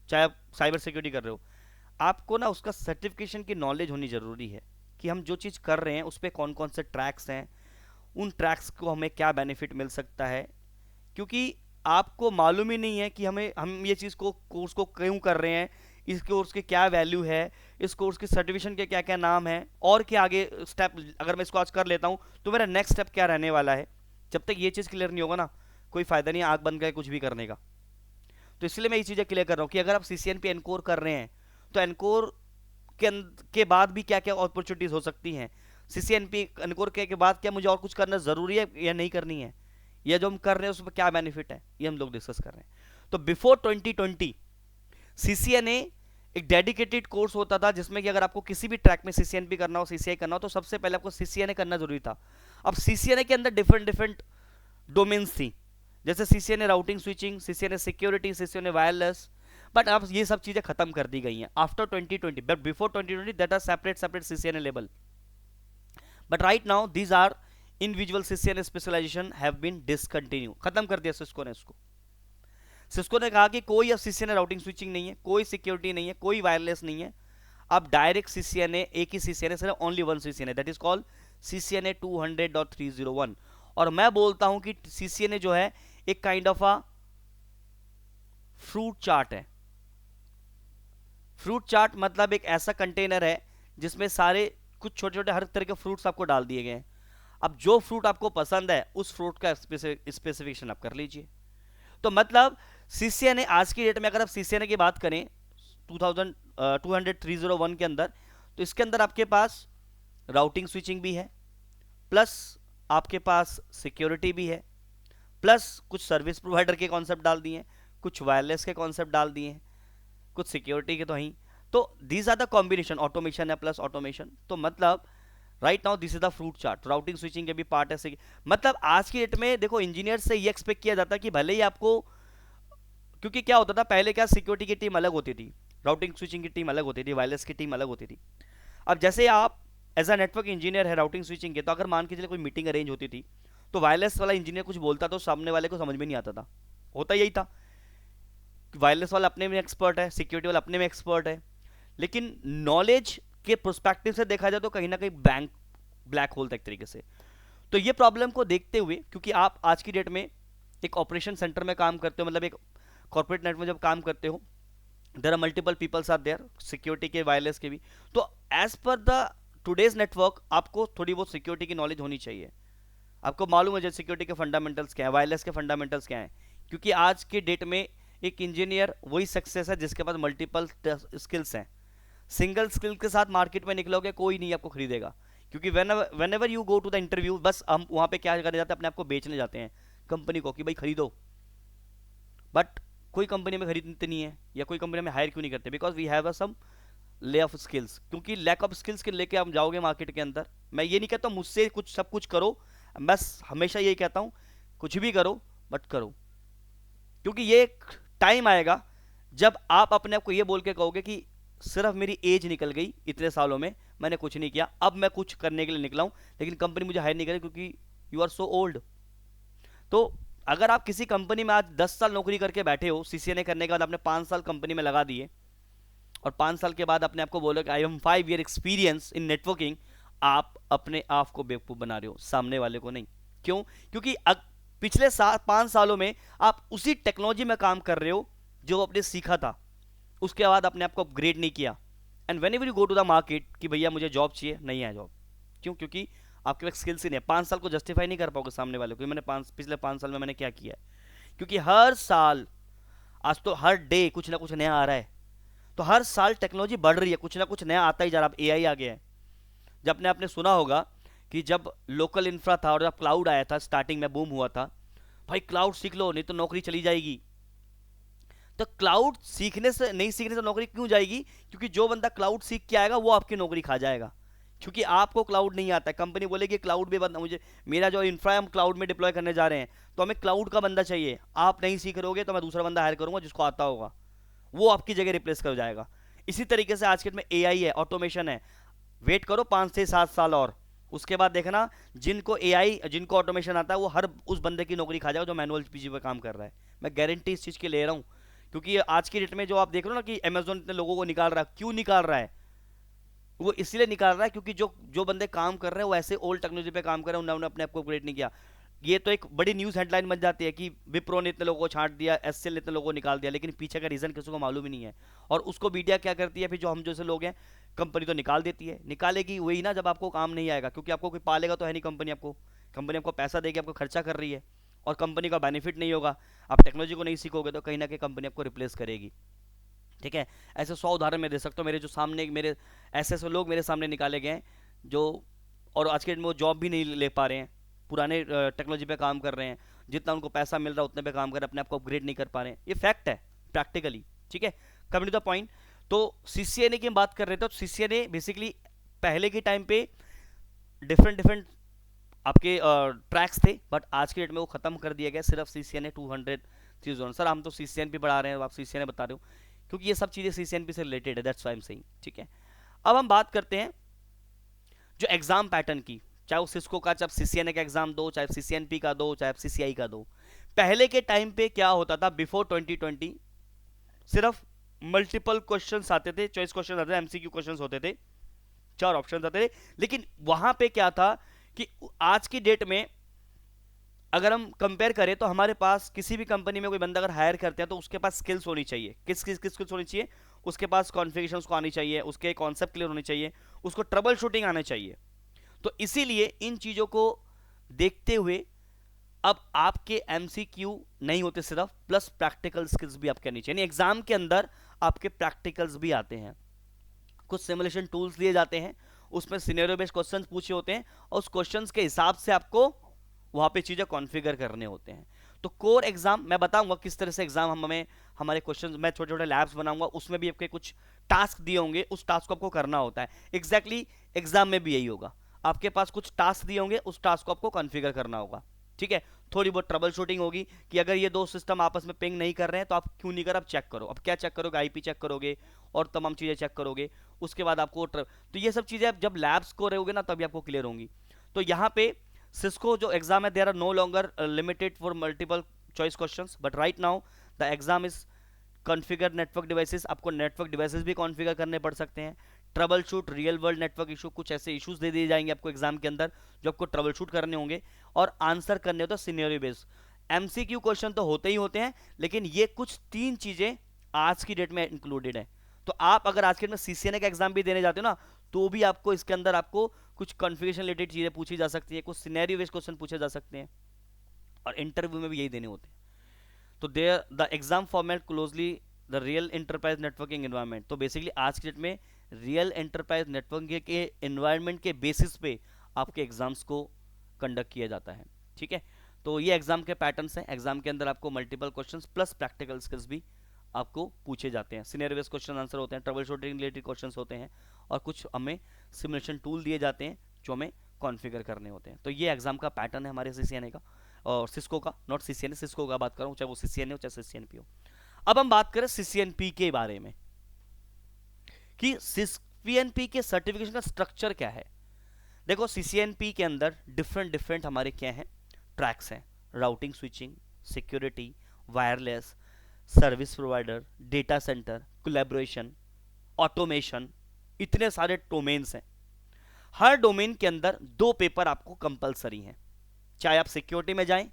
चाहे आप साइबर सिक्योरिटी कर रहे हो, आपको ना उसका सर्टिफिकेशन की नॉलेज होनी जरूरी है कि हम जो चीज कर रहे हैं उस पर कौन कौन से ट्रैक्स हैं, उन ट्रैक्स को हमें क्या बेनिफिट मिल सकता है। क्योंकि आपको मालूम ही नहीं है कि हम ये चीज को कोर्स को क्यों कर रहे हैं, इस कोर्स की क्या वैल्यू है, इस कोर्स के सर्टिफिकेशन के क्या क्या नाम है, और क्या आगे स्टेप, अगर मैं इसको आज कर लेता हूं तो मेरा नेक्स्ट स्टेप क्या रहने वाला है। जब तक ये चीज क्लियर नहीं होगा ना, कोई फायदा नहीं आंख बंद करके कुछ भी करने का। तो इसलिए मैं ये चीजें क्लियर कर रहा हूं कि अगर आप सीसीएनपी एनकोर कर रहे हैं तो एनकोर के बाद भी क्या क्या अपॉर्चुनिटीज हो सकती हैं, सीसीएनपी एनकोर के बाद क्या मुझे और कुछ करना जरूरी है या नहीं करनी है, या जो हम कर रहे हैं उसमें क्या बेनिफिट है, ये हम लोग डिस्कस कर रहे हैं। तो बिफोर 2020 सीसीएनए एक डेडिकेटेड कोर्स होता था जिसमें कि अगर आपको किसी भी ट्रैक में सीसीएनपी करना हो, सीसीआई करना हो, तो सबसे पहले आपको सीसीएनए करना जरूरी था। अब सीसीएनए के अंदर डिफरेंट डोमेन्स थी, जैसे CCNA routing switching, CCNA security, CCNA wireless, but अब ये सब चीजें खत्म कर दी गई हैं after 2020, but before 2020 that are separate CCNA level, but right now these are individual CCNA specialization have been discontinue, खत्म कर दिया सिस्को ने इसको। सिस्को ने कहा कि कोई अब सीसीएनए राउटिंग स्विचिंग नहीं है, कोई सिक्योरिटी नहीं है, कोई वायरलेस नहीं है, अब डायरेक्ट सीसीएनए, एक ही सीसीएनए, सिर्फ only one CCNA, that is called CCNA 200.301। और मैं बोलता हूं कि सीसीएनए जो है एक kind of a fruit chart है। फ्रूट चार्ट मतलब एक ऐसा कंटेनर है जिसमें सारे कुछ छोटे छोटे हर तरह के फ्रूट्स आपको डाल दिए गए हैं। अब जो फ्रूट आपको पसंद है उस फ्रूट का स्पेसिफिकेशन आप कर लीजिए। तो मतलब सीसीएनए आज की डेट में, अगर आप सीसीएनए की बात करें 200.301 के अंदर, तो इसके अंदर आपके पास राउटिंग स्विचिंग भी है, प्लस आपके पास सिक्योरिटी भी है, प्लस कुछ सर्विस प्रोवाइडर के कॉन्सेप्ट डाल दिए हैं, कुछ वायरलेस के कॉन्सेप्ट डाल दिए हैं, कुछ सिक्योरिटी के तो ही। तो these are the combination, automation है प्लस ऑटोमेशन। तो मतलब right now this is the fruit chart, routing switching के भी पार्ट है। मतलब आज की डेट में देखो, इंजीनियर से ये एक्सपेक्ट किया जाता है कि भले ही आपको, क्योंकि क्या होता था पहले, क्या सिक्योरिटी की टीम अलग होती थी, राउटिंग स्विचिंग की टीम अलग होती थी, वायरलेस की टीम अलग होती थी। अब जैसे आप एज अ नेटवर्क इंजीनियर है राउटिंग स्विचिंग के, तो अगर मान के चलिए कोई मीटिंग अरेंज होती थी, तो वायरलेस वाला इंजीनियर कुछ बोलता तो सामने वाले को समझ में नहीं आता था, होता यही था। वायरलेस वाला अपने में एक्सपर्ट है, सिक्योरिटी वाला अपने में एक्सपर्ट है, लेकिन नॉलेज के प्रोस्पेक्टिव से देखा जाए तो कहीं ना कहीं बैंक ब्लैक होल था एक तरीके से। तो ये प्रॉब्लम को देखते हुए, क्योंकि आप आज की डेट में एक ऑपरेशन सेंटर में काम करते हो, मतलब एक कॉर्पोरेट नेट में जब काम करते हो, there are multiple peoples are there, security के वायरलेस के भी। तो as per the today's network आपको थोड़ी बहुत सिक्योरिटी की नॉलेज होनी चाहिए। आपको मालूम है जैसे सिक्योरिटी के फंडामेंटल्स क्या है, वायरलेस के फंडामेंटल्स क्या है, क्योंकि आज के डेट में एक इंजीनियर वही सक्सेस है जिसके पास मल्टीपल स्किल्स हैं। सिंगल स्किल के साथ मार्केट में निकलोगे कोई नहीं आपको खरीदेगा, क्योंकि whenever you go to the interview, बस हम वहां पे क्या करने जाते हैं, अपने आप को बेचने जाते हैं कंपनी को कि भाई खरीदो, बट कोई कंपनी में खरीदते नहीं है, या कोई कंपनी में हायर क्यों नहीं करते, because we have some lack of skills. क्योंकि लैक ऑफ स्किल्स के लेके आप जाओगे मार्केट के अंदर, मैं ये नहीं कहता मुझसे कुछ सब कुछ करो, बस हमेशा यही कहता हूँ कुछ भी करो बट करो, क्योंकि ये एक टाइम आएगा जब आप अपने आप को ये बोल के कहोगे कि सिर्फ मेरी एज निकल गई, इतने सालों में मैंने कुछ नहीं किया, अब मैं कुछ करने के लिए निकला हूं, लेकिन कंपनी मुझे हायर नहीं करे क्योंकि यू आर सो ओल्ड। तो अगर आप किसी कंपनी में आज 10 साल नौकरी करके बैठे हो, सीसीएनए करने के बाद आपने 5 साल कंपनी में लगा दिए, और 5 साल के बाद अपने आप को बोलो कि I am 5 year experience in networking, आप अपने आप को बेवकूफ बना रहे हो, सामने वाले को नहीं। क्यों? क्योंकि पिछले 5 सालों में आप उसी टेक्नोलॉजी में काम कर रहे हो जो आपने सीखा था, उसके बाद अपने आप को अपग्रेड नहीं किया। And whenever you go to the market कि भैया मुझे जॉब चाहिए, नहीं है जॉब। क्यों? क्योंकि आपके पास स्किल्स ही नहीं है। 5 साल को जस्टिफाई नहीं कर पाओगे सामने वाले को, मैंने पिछले 5 साल में मैंने क्या किया है, क्योंकि हर साल, आज तो हर डे कुछ ना कुछ नया आ रहा है, तो हर साल टेक्नोलॉजी बढ़ रही है, कुछ ना कुछ नया आता ही जा रहा है। अब एआई आ गया है, जब आपने सुना होगा कि जब लोकल इंफ्रा था और जब क्लाउड आया था, स्टार्टिंग में बूम हुआ था, भाई क्लाउड सीख लो नहीं तो नौकरी चली जाएगी। तो क्लाउड सीखने से नहीं, सीखने से नौकरी क्यों जाएगी? क्योंकि जो बंदा क्लाउड सीख के आएगा वो आपकी नौकरी खा जाएगा, क्योंकि आपको क्लाउड नहीं आता है। कंपनी बोलेगी क्लाउड भी बंदा, मुझे मेरा जो इंफ्रा हम क्लाउड में डिप्लॉय करने जा रहे हैं, तो हमें क्लाउड का बंदा चाहिए। आप नहीं सीख रहोगे तो मैं दूसरा बंदा हायर करूंगा जिसको आता होगा, वो आपकी जगह रिप्लेस कर जाएगा। इसी तरीके से आज के में एआई है, ऑटोमेशन है, वेट करो 5 से 7 साल और, उसके बाद देखना जिनको एआई, जिनको ऑटोमेशन आता है, वो हर उस बंदे की नौकरी खा जाएगा जो मैनुअल पीजी पे काम कर रहा है। मैं गारंटी इस चीज़ की ले रहा हूँ, क्योंकि आज की डेट में जो आप देख रहे हो ना कि अमेजोन इतने लोगों को निकाल रहा है, क्यों निकाल रहा है? वो इसलिए निकाल रहा है क्योंकि जो जो बंदे काम कर रहे हैं वो ऐसे ओल्ड टेक्नोलॉजी पे काम कर रहे हैं, उन्होंने अपने आप को अपग्रेड नहीं किया। ये तो एक बड़ी न्यूज़ हेडलाइन बन जाती है कि विप्रो ने इतने लोगों को छांट दिया, एससीएल ने इतने लोगों को निकाल दिया, लेकिन पीछे का रीज़न किसी को मालूम ही नहीं है। और उसको मीडिया क्या करती है, फिर जो हम जैसे लोग हैं, कंपनी तो निकाल देती है। निकालेगी वही ना जब आपको काम नहीं आएगा, क्योंकि आपको कोई पालेगा तो है नहीं कंपनी, आपको पैसा देगी, आपको खर्चा कर रही है, और कंपनी का बेनिफिट नहीं होगा। आप टेक्नोलॉजी को नहीं सीखोगे तो कहीं ना कहीं कंपनी आपको रिप्लेस करेगी। ठीक है, ऐसे 100 उदाहरण मैं दे सकता हूँ। मेरे जो सामने, मेरे ऐसे लोग मेरे सामने निकाले गए हैं जो, और आज के दिन में वो जॉब भी नहीं ले पा रहे हैं, पुराने टेक्नोलॉजी पे काम कर रहे हैं, जितना उनको पैसा मिल रहा है उतने पे काम कर रहे हैं, अपने आप को अपग्रेड नहीं कर पा रहे हैं। ये फैक्ट है प्रैक्टिकली। ठीक है, कमिंग टू द पॉइंट, तो सीसीएनए की हम बात कर रहे थे। तो सीसीएनए बेसिकली पहले के टाइम पे डिफरेंट आपके ट्रैक्स थे, बट आज के डेट में वो खत्म कर दिया गया, सिर्फ CCNA 200 3 सर हम तो CCNP पढ़ा रहे हैं, आप CCNA बता रहे हो, क्योंकि ये सब चीज़ें CCNP से रिलेटेड है, that's why I am saying, ठीक है। अब हम बात करते हैं जो एग्जाम पैटर्न की, चाहे वो सिस्को का, चाहे CCNA का एग्जाम दो, चाहे CCNP का दो, चाहे CCI का दो। पहले के टाइम पे क्या होता था, बिफोर 2020 सिर्फ मल्टीपल क्वेश्चंस आते थे, चॉइस क्वेश्चन आते थे, MCQ क्वेश्चंस होते थे, 4 ऑप्शन आते थे। लेकिन वहां पे क्या था कि आज की डेट में अगर हम कंपेयर करें तो हमारे पास किसी भी कंपनी में कोई बंदा अगर हायर करते हैं तो उसके पास स्किल्स होनी चाहिए। किस स्किल्स होनी चाहिए? उसके पास कॉन्फ़िगरेशंस को आनी चाहिए, उसके कॉन्सेप्ट क्लियर होने चाहिए, उसको ट्रबल शूटिंग आना चाहिए। तो इसीलिए इन चीज़ों को देखते हुए अब आपके MCQ नहीं होते सिर्फ, प्लस प्रैक्टिकल स्किल्स भी आपके आनी चाहिए। एग्जाम के अंदर आपके प्रैक्टिकल्स भी आते हैं, कुछ सिमुलेशन टूल्स दिए जाते हैं, उसमें सिनेरियो बेस्ड क्वेश्चंस पूछे होते हैं और उस क्वेश्चंस के हिसाब से आपको वहां पे चीजें कॉन्फ़िगर करने होते हैं। तो कोर एग्जाम मैं बताऊंगा किस तरह से एग्जाम हमें हमारे क्वेश्चंस, मैं छोटे छोटे लैब्स बनाऊंगा, उसमें भी आपके कुछ टास्क दिए होंगे, उस टास्क को आपको करना होता है। एग्जैक्टली एग्जाम में भी यही होगा, आपके पास कुछ टास्क दिए होंगे, उस टास्क को आपको कॉन्फ़िगर करना होगा, ठीक है। थोड़ी बहुत ट्रबल शूटिंग होगी कि अगर ये दो सिस्टम आपस में पिंग नहीं कर रहे हैं तो आप क्यों नहीं कर, आप चेक करो। अब क्या चेक करोगे? IP चेक करोगे और तमाम चीज़ें चेक करोगे, उसके बाद आपको तो ये सब चीज़ें आप जब लैब्स को रहोगे ना तभी आपको क्लियर होंगी। तो यहाँ पे सिस्को जो एग्जाम है, there are no longer limited for multiple choice questions, but right now the exam is configure network devices, आपको नेटवर्क डिवाइसेस भी कॉन्फ़िगर करने पड़ सकते हैं। Troubleshoot real world network issue, कुछ ऐसे इश्यूज दे दिए जाएंगे आपको एग्जाम के अंदर जो आपको ट्रबल शूट करने होंगे और आंसर करने होते हैं सिनेरियो बेस्ड। MCQ क्वेश्चन तो होते ही होते हैं, लेकिन ये कुछ 3 चीजें आज की डेट में इंक्लूडेड है। तो आप अगर आज के डेट में CCNA का एग्जाम भी देने जाते हो ना, तो भी आपको इसके अंदर आपको कुछ कॉन्फ़िगरेशन रिलेटेड चीजें पूछी जा सकती है, कुछ सिनेरियो बेस्ड क्वेश्चन पूछे जा सकते हैं, और इंटरव्यू में भी यही देने होते हैं। तो there the exam format closely the real enterprise networking environment. तो बेसिकली आज की डेट में रियल एंटरप्राइज नेटवर्किंग के एनवायरनमेंट के बेसिस पे आपके एग्जाम्स को कंडक्ट किया जाता है, ठीक है। तो ये एग्जाम के पैटर्न्स हैं। एग्जाम के अंदर आपको multiple questions plus practical skills भी आपको पूछे जाते हैं, सिनेरियो बेस्ड क्वेश्चन आंसर होते हैं, ट्रबल शूटिंग रिलेटेड क्वेश्चंस होते हैं, और कुछ हमें सिमुलेशन टूल दिए जाते हैं जो हमें कॉन्फ़िगर करने होते हैं। तो ये एग्जाम का पैटर्न है हमारे CCNA का और सिस्को का, नॉट CCNA, सिस्को का बात कर रहा हूँ, चाहे वो CCNA हो चाहे CCNP हो। अब हम बात करें CCNP के बारे में कि CCNP के सर्टिफिकेशन का स्ट्रक्चर क्या है। देखो CCNP के अंदर डिफरेंट डिफरेंट हमारे क्या हैं, ट्रैक्स हैं, routing switching, security, wireless, service provider, data centre, collaboration, automation, इतने सारे डोमेन्स हैं। हर डोमेन के अंदर 2 पेपर आपको कंपलसरी हैं, चाहे आप सिक्योरिटी में जाएं,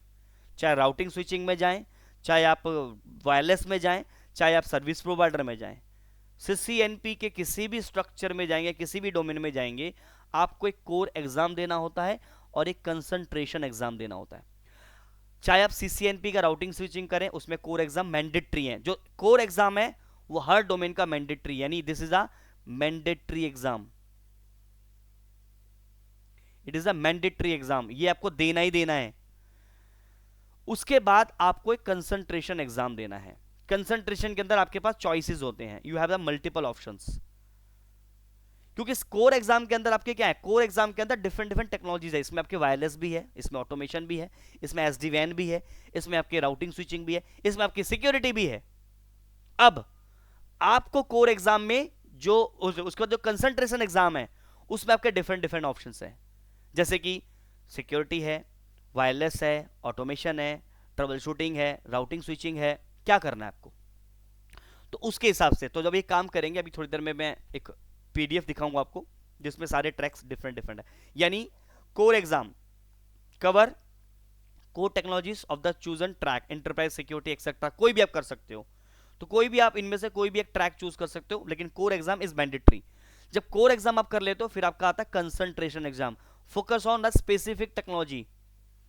चाहे राउटिंग स्विचिंग में जाएं, चाहे आप वायरलेस में जाएं, चाहे आप सर्विस प्रोवाइडर में जाएं। CCNP के किसी भी स्ट्रक्चर में जाएंगे, किसी भी डोमेन में जाएंगे, आपको एक कोर एग्जाम देना होता है और एक कंसंट्रेशन एग्जाम देना होता है। चाहे आप CCNP का राउटिंग स्विचिंग करें, उसमें कोर एग्जाम मैंडेटरी है। जो कोर एग्जाम है वो हर डोमेन का मैंडेटरी, यानी this is a mandatory exam, it is a mandatory exam, ये आपको देना ही देना है। उसके बाद आपको एक कंसंट्रेशन एग्जाम देना है। कंसंट्रेशन के अंदर आपके पास चॉइसेस होते हैं, you have the multiple options, क्योंकि कोर एग्जाम के अंदर आपके क्या है, कोर एग्जाम के अंदर डिफरेंट डिफरेंट टेक्नोलॉजीज है। इसमें आपके वायरलेस भी है, इसमें ऑटोमेशन भी है, इसमें SD-WAN भी है, इसमें आपके राउटिंग स्विचिंग भी है, इसमें आपकी सिक्योरिटी भी है। अब आपको कोर एग्जाम में जो उसके बाद जो कंसंट्रेशन एग्जाम है उसमें आपके डिफरेंट डिफरेंट ऑप्शन है, जैसे कि सिक्योरिटी है, वायरलेस है, ऑटोमेशन है, ट्रबल शूटिंग है, राउटिंग स्विचिंग है, क्या करना है आपको। तो उसके हिसाब से तो जब ये काम करेंगे, अभी थोड़ी देर में मैं एक PDF दिखाऊंगा आपको जिसमें सारे ट्रैक्स डिफरेंट डिफरेंट है। यानी core exam cover core technologies of the chosen track, enterprise security etcetera, कोई भी आप कर सकते हो। तो कोई भी आप इनमें से कोई भी एक ट्रैक चूज कर सकते हो, लेकिन कोर एग्जाम इज मैंडेटरी। जब कोर एग्जाम आप कर लेते हो फिर आपका आता है concentration exam, focus on the specific technology,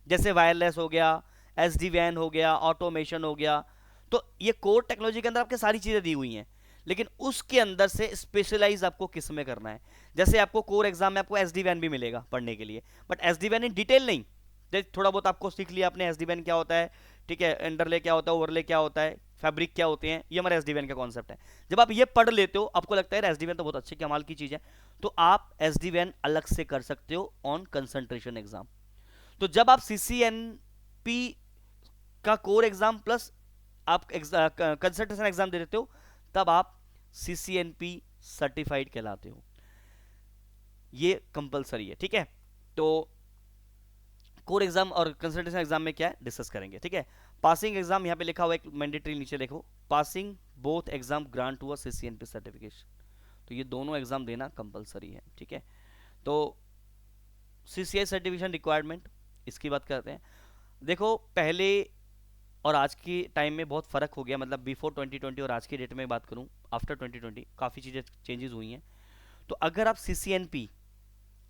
जैसे वायरलेस हो गया, SD-WAN हो गया, ऑटोमेशन हो गया। तो ये कोर टेक्नोलॉजी के अंदर आपके सारी चीजें दी हुई हैं, लेकिन उसके अंदर से स्पेशलाइज आपको किस में करना है। जैसे आपको कोर एग्जाम में आपको SD-WAN भी मिलेगा पढ़ने के लिए, बट SD-WAN इन डिटेल नहीं, थोड़ा बहुत आपको सीख लिया आपने SD-WAN क्या होता है, ठीक है, अंडरले क्या होता है, ओवरले क्या होता है, फैब्रिक क्या होते हैं, ये हमारा SD-WAN का कॉन्सेप्ट है। जब आप ये पढ़ लेते हो आपको लगता है SD-WAN तो बहुत अच्छी कमाल की चीज है, तो आप SD-WAN अलग से कर सकते हो ऑन कंसंट्रेशन एग्जाम। तो जब आप सीसीएनपी का कोर एग्जाम प्लस आप कंसल्टेशन एग्जाम दे देते हो, तब आप सीसीएनपी सर्टिफाइड कहलाते हो। ये कंपलसरी है, ठीक है। तो कोर एग्जाम और कंसल्टेशन एग्जाम में क्या है डिस्कस करेंगे, ठीक है। पासिंग एग्जाम यहाँ पे लिखा हुआ है मैंडेटरी, नीचे देखो, पासिंग बोथ एग्जाम ग्रांट हुआ सीसीएनपी सर्टिफिकेशन। तो ये दोनों एग्जाम देना कंपलसरी है, ठीक है। तो सीसीआई सर्टिफिकेशन रिक्वायरमेंट, इसकी बात करते हैं। देखो पहले और आज के टाइम में बहुत फ़र्क हो गया, मतलब बिफोर 2020 और आज की डेट में बात करूं आफ्टर 2020 काफ़ी चीज़ें चेंजेस हुई हैं। तो अगर आप सीसीएनपी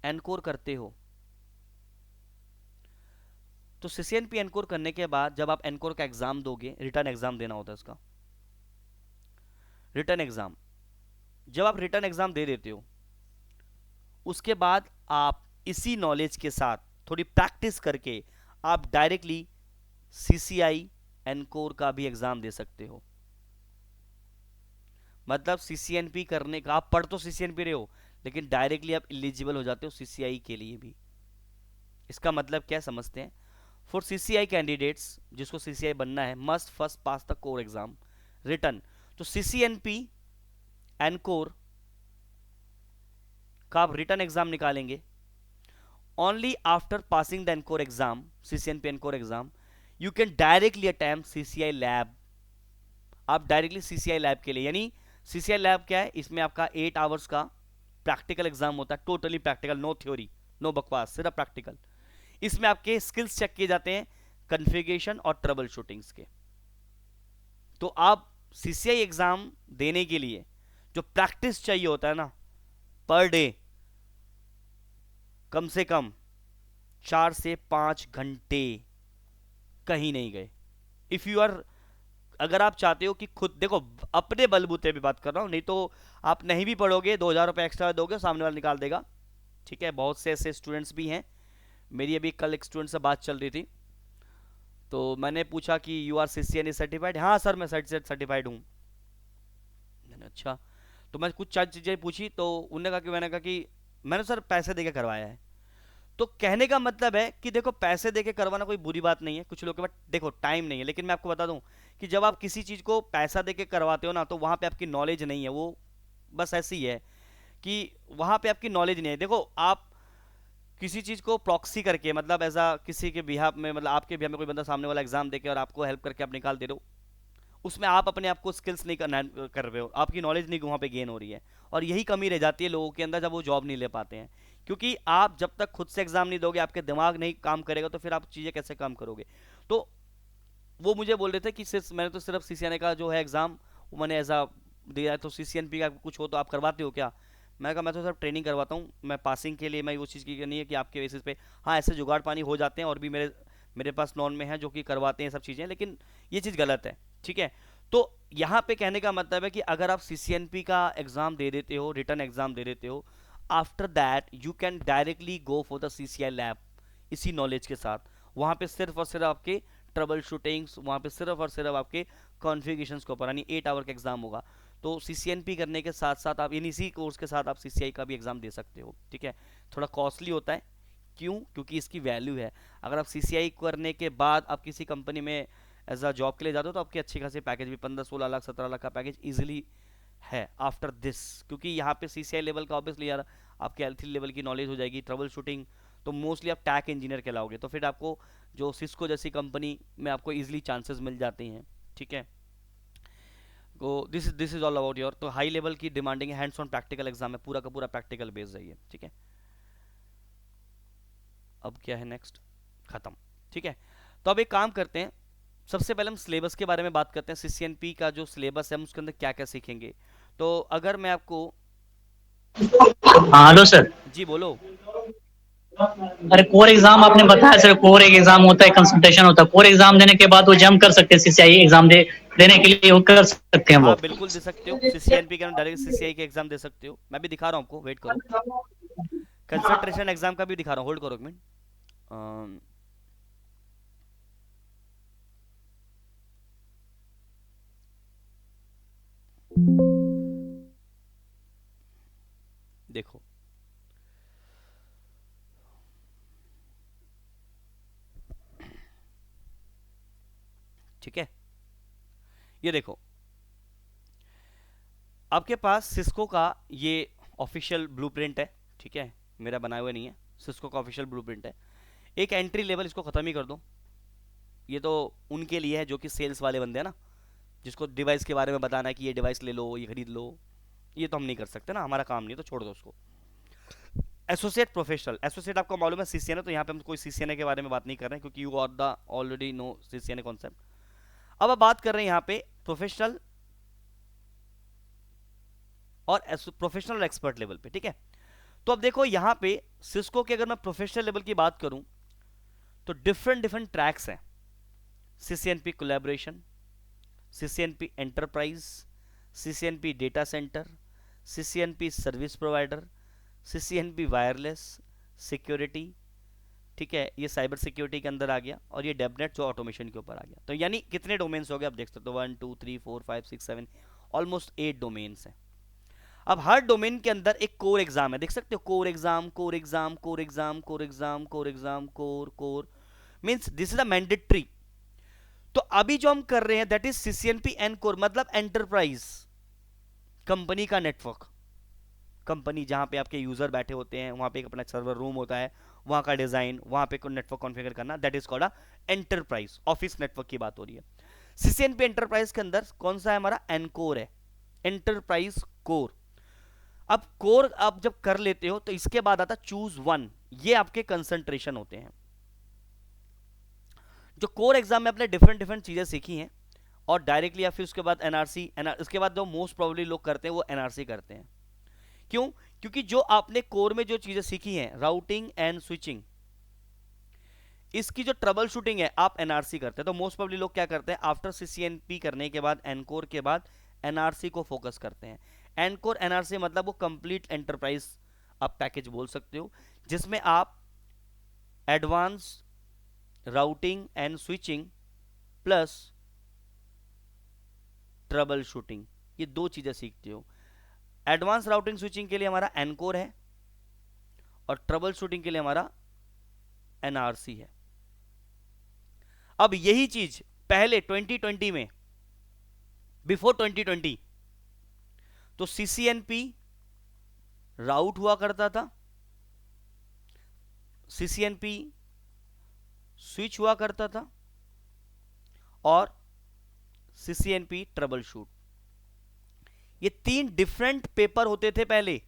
एनकोर करते हो, तो सीसीएनपी एनकोर करने के बाद जब आप एनकोर का एग्ज़ाम दोगे, रिटर्न एग्ज़ाम देना होता है उसका, रिटर्न एग्ज़ाम, जब आप रिटर्न एग्ज़ाम दे देते हो, उसके बाद आप इसी नॉलेज के साथ थोड़ी प्रैक्टिस करके आप डायरेक्टली सीसीआई एनकोर का भी एग्ज़ाम दे सकते हो। मतलब सीसीएनपी करने का, आप पढ़ तो सीसीएनपी रहे हो, लेकिन डायरेक्टली आप एलिजिबल हो जाते हो सीसीआई के लिए भी। इसका मतलब क्या समझते हैं। फॉर सीसीआई कैंडिडेट्स, जिसको सीसीआई बनना है, must first pass the core exam return. तो सीसीएनपी एनकोर का आप रिटर्न एग्जाम निकालेंगे। Only after passing the encore exam, CCNP encore exam, you can directly attempt CCI lab. आप डायरेक्टली सीसीआई लैब के लिए, यानी सीसीआई लैब क्या है, इसमें आपका 8 आवर्स का प्रैक्टिकल एग्जाम होता है, totally practical, no theory no बकवास, सिर्फ प्रैक्टिकल। इसमें आपके स्किल्स चेक किए जाते हैं कॉन्फ़िगरेशन और ट्रबल शूटिंग्स के। तो आप सीसीआई एग्जाम देने के लिए जो प्रैक्टिस चाहिए होता है ना, पर डे कम से कम 4 से 5 घंटे कहीं नहीं गए। इफ यू आर, अगर आप चाहते हो कि खुद देखो, अपने बलबूते पे बात कर रहा हूं, नहीं तो आप नहीं भी पढ़ोगे, 2,000 रुपये एक्स्ट्रा दोगे, सामने वाला निकाल देगा, ठीक है। बहुत से ऐसे स्टूडेंट्स भी हैं। मेरी अभी कल एक स्टूडेंट से बात चल रही थी, तो मैंने पूछा कि यू आर सीसीएनए सर्टिफाइड, हाँ सर मैं सर्टिफाइड हूँ। मैंने अच्छा, तो मैं कुछ चार चीज़ें पूछी, तो उन्होंने कहा कि, मैंने कहा कि मैंने सर पैसे देके करवाया है। तो कहने का मतलब है कि देखो, पैसे देके करवाना कोई बुरी बात नहीं है, कुछ लोग के पास देखो टाइम नहीं है, लेकिन मैं आपको बता दूं कि जब आप किसी चीज़ को पैसा देके करवाते हो ना, तो वहाँ पे आपकी नॉलेज नहीं है, वो बस ऐसी है कि वहाँ पे आपकी नॉलेज नहीं है। देखो आप किसी चीज़ को प्रॉक्सी करके, मतलब एज आ किसी के बिहाफ में, मतलब आपके बिहाफ में कोई बंदा सामने वाला एग्जाम देके और आपको हेल्प करके आप निकाल दे रहे हो, उसमें आप अपने आप को स्किल्स नहीं करना कर रहे हो, आपकी नॉलेज नहीं वहाँ पे गेन हो रही है। और यही कमी रह जाती है लोगों के अंदर जब वो जॉब नहीं ले पाते हैं, क्योंकि आप जब तक खुद से एग्जाम नहीं दोगे, आपके दिमाग नहीं काम करेगा, तो फिर आप चीज़ें कैसे काम करोगे। तो वो मुझे बोल रहे थे कि सिर्फ मैंने तो सिर्फ सीसीएनए का जो है एग्ज़ाम, वो मैंने एज आ दिया है, तो सीसीएनपी का कुछ हो तो आप करवाते हो क्या। मैं कहा मैं तो सिर्फ ट्रेनिंग करवाता हूँ, मैं पासिंग के लिए मैं वो चीज़ की नहीं है कि आपके बेसिस पे, हाँ ऐसे जुगाड़ पानी हो जाते हैं, और भी मेरे मेरे पास नॉन में है जो कि करवाते हैं सब चीज़ें, लेकिन ये चीज़ गलत है, ठीक है। तो यहाँ पे कहने का मतलब है कि अगर आप सीसीएनपी का एग्ज़ाम दे देते हो, रिटर्न एग्ज़ाम दे देते हो, after that you can directly go for the CCI lab इसी नॉलेज के साथ। वहाँ पे सिर्फ और सिर्फ आपके ट्रबल शूटिंग्स, वहाँ पे सिर्फ और सिर्फ आपके कॉन्फ़िगरेशंस के ऊपर, यानी 8 आवर का एग्जाम होगा। तो सीसीएनपी करने के साथ साथ आप इन इसी कोर्स के साथ आप सीसीआई का भी एग्ज़ाम दे सकते हो, ठीक है। थोड़ा कॉस्टली होता है, क्यों, क्योंकि इसकी वैल्यू है। अगर आप सीसीआई करने के बाद आप किसी कंपनी में एज अ जॉब के लिए जाते हो, तो आपकी अच्छी खासी पैकेज भी 15-16 लाख 17 लाख का पैकेज इजिली है आफ्टर दिस, क्योंकि यहाँ पे सीसीआई लेवल का ऑब्वियसली यार आपके L3 लेवल की नॉलेज हो जाएगी, ट्रबल शूटिंग, तो मोस्टली आप टैक इंजीनियर कहलाओगे, तो फिर आपको जो सिस्को जैसी कंपनी में आपको इजीली चांसेस मिल जाते हैं, ठीक है। तो this is all about your, तो हाई लेवल की demanding hands on practical exam है, पूरा का पूरा प्रैक्टिकल बेस्ड है ये, ठीक है। अब क्या है नेक्स्ट, खत्म, ठीक है। तो अब एक काम करते हैं, सबसे पहले हम सिलेबस के बारे में बात करते हैं। सीसीएनपी का जो सिलेबस है हम उसके अंदर क्या क्या सीखेंगे। तो अगर मैं आपको, हाँ हेलो सर। जी बोलो। अरे कोर एग्जाम आपने बताया सर, कोर एक एग्जाम होता है, कंसल्टेशन होता है, कोर एग्जाम देने के बाद वो जम कर सकते हैं सीसीआई एग्जाम देने के लिए वो कर सकते हैं वो। हाँ बिल्कुल दे सकते हो, सीसीएनपी के अंदर डायरेक्ट सीसीआई के एग्जाम दे सकते हो। मैं भी दिखा रहा हूँ आपको, वेट करो, कंसंट्रेशन एग्जाम का भी दिखा रहा हूँ, होल्ड करो एक मिनट। देखो ठीक है, ये देखो आपके पास सिस्को का ये ऑफिशियल ब्लूप्रिंट है, ठीक है, मेरा बनाया हुआ नहीं है, सिस्को का ऑफिशियल ब्लूप्रिंट है। एक एंट्री लेवल, इसको खत्म ही कर दो, ये तो उनके लिए है जो कि सेल्स वाले बंदे हैं ना, जिसको डिवाइस के बारे में बताना है कि ये डिवाइस ले लो, ये खरीद लो, ये तो हम नहीं कर सकते ना, हमारा काम नहीं, तो छोड़ दो उसको। एसोसिएट प्रोफेशनल, एसोसिएट आपको मालूम है सीसीएनए, तो यहाँ पे हम कोई सीसीएनए के बारे में बात नहीं कर रहे हैं क्योंकि you are the already know CCNA concept. अब आप बात कर रहे हैं यहाँ पे प्रोफेशनल और प्रोफेशनल एक्सपर्ट लेवल पे, ठीक है। तो अब देखो यहाँ पे सिस्को के अगर मैं प्रोफेशनल लेवल की बात करूं तो डिफरेंट डिफरेंट ट्रैक्स हैं, CCNP collaboration, CCNP enterprise, CCNP data centre, CCNP service provider, CCNP wireless, security, ठीक है, ये साइबर सिक्योरिटी के अंदर आ गया, और ये डेबनेट जो ऑटोमेशन के ऊपर आ गया। तो यानी कितने डोमेन्स हो गए आप देख सकते हो, 1 2 3 4 5 6 7, ऑलमोस्ट 8 डोमेन्स हैं। अब हर डोमेन के अंदर एक कोर एग्जाम है, देख सकते हो, core exam, core exam, core exam, core exam, core exam, core core, means this is a mandatory. तो अभी जो हम कर रहे हैं that is CCNP ENCOR, मतलब एंटरप्राइज कंपनी का नेटवर्क, कंपनी जहां पे आपके यूजर बैठे होते हैं, वहां पे एक अपना सर्वर रूम होता है, वहां का डिजाइन, वहां पे नेटवर्क कॉन्फ़िगर करना, that is called a enterprise, office network की बात हो रही है। सीसीएनपी एंटरप्राइज के अंदर कौन सा है हमारा, एनकोर है, एंटरप्राइज कोर। अब कोर आप जब कर लेते हो तो इसके बाद आता चूज वन, ये आपके कंसंट्रेशन होते हैं। जो कोर एग्जाम में अपने डिफरेंट डिफरेंट चीजें सीखी हैं, और डायरेक्टली या फिर उसके बाद एनआरसी, उसके बाद जो मोस्ट प्रोबेबली लोग करते हैं वो एनआरसी करते हैं। क्यों? क्योंकि जो आपने कोर में जो चीजें सीखी हैं, राउटिंग एंड स्विचिंग, इसकी जो ट्रबल शूटिंग है आप एनआरसी करते हैं। तो मोस्ट प्रोबेबली लोग क्या करते हैं, आफ्टर सीसीएनपी करने के बाद, एनकोर के बाद एनआरसी को फोकस करते हैं। एनकोर एनआरसी मतलब वो कंप्लीट एंटरप्राइज आप पैकेज बोल सकते हो, जिसमें आप advance routing and switching plus trouble shooting, ये दो चीजें सीखते हो। एडवांस राउटिंग स्विचिंग के लिए हमारा एनकोर है, और ट्रबल शूटिंग के लिए हमारा एनआरसी है। अब यही चीज पहले 2020 में, बिफोर 2020, तो सीसीएनपी राउट हुआ करता था, सीसीएनपी स्विच हुआ करता था, और सीसीएनपी ट्रबल शूट। ये तीन डिफरेंट पेपर होते थे पहले,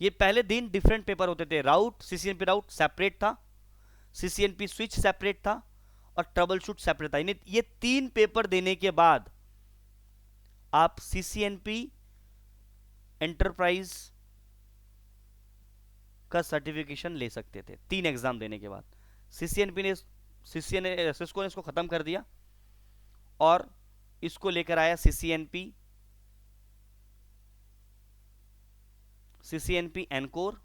ये पहले दिन डिफरेंट पेपर होते थे। राउट, सीसीएनपी राउट सेपरेट था, सीसीएनपी स्विच सेपरेट था, और ट्रबल शूट सेपरेट था। ये तीन पेपर देने के बाद आप सीसीएनपी एंटरप्राइज का सर्टिफिकेशन ले सकते थे, तीन एग्जाम देने के बाद। सीसीएनपी ने, सिस्को ने इसको खत्म कर दिया, और इसको लेकर आया सीसीएनपी एनकोर।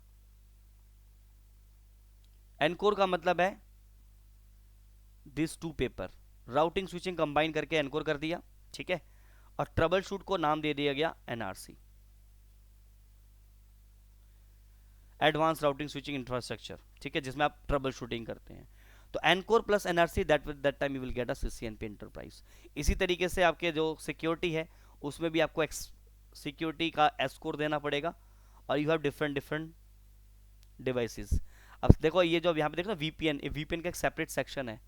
एनकोर का मतलब है this two paper, routing switching combine करके एनकोर कर दिया, ठीक है, और ट्रबल शूट को नाम दे दिया गया NRC, advance routing switching infrastructure, ठीक है, जिसमें आप ट्रबल शूटिंग करते हैं। तो encore plus NRC, that time you will get a CCNP enterprise. इसी तरीके से आपके जो सिक्योरिटी है उसमें भी आपको सिक्योरिटी का एस्कोर देना पड़ेगा, और you have different different devices. अब देखो ये जो यहाँ पे देखो वीपीएन, वीपीएन का एक सेपरेट सेक्शन है।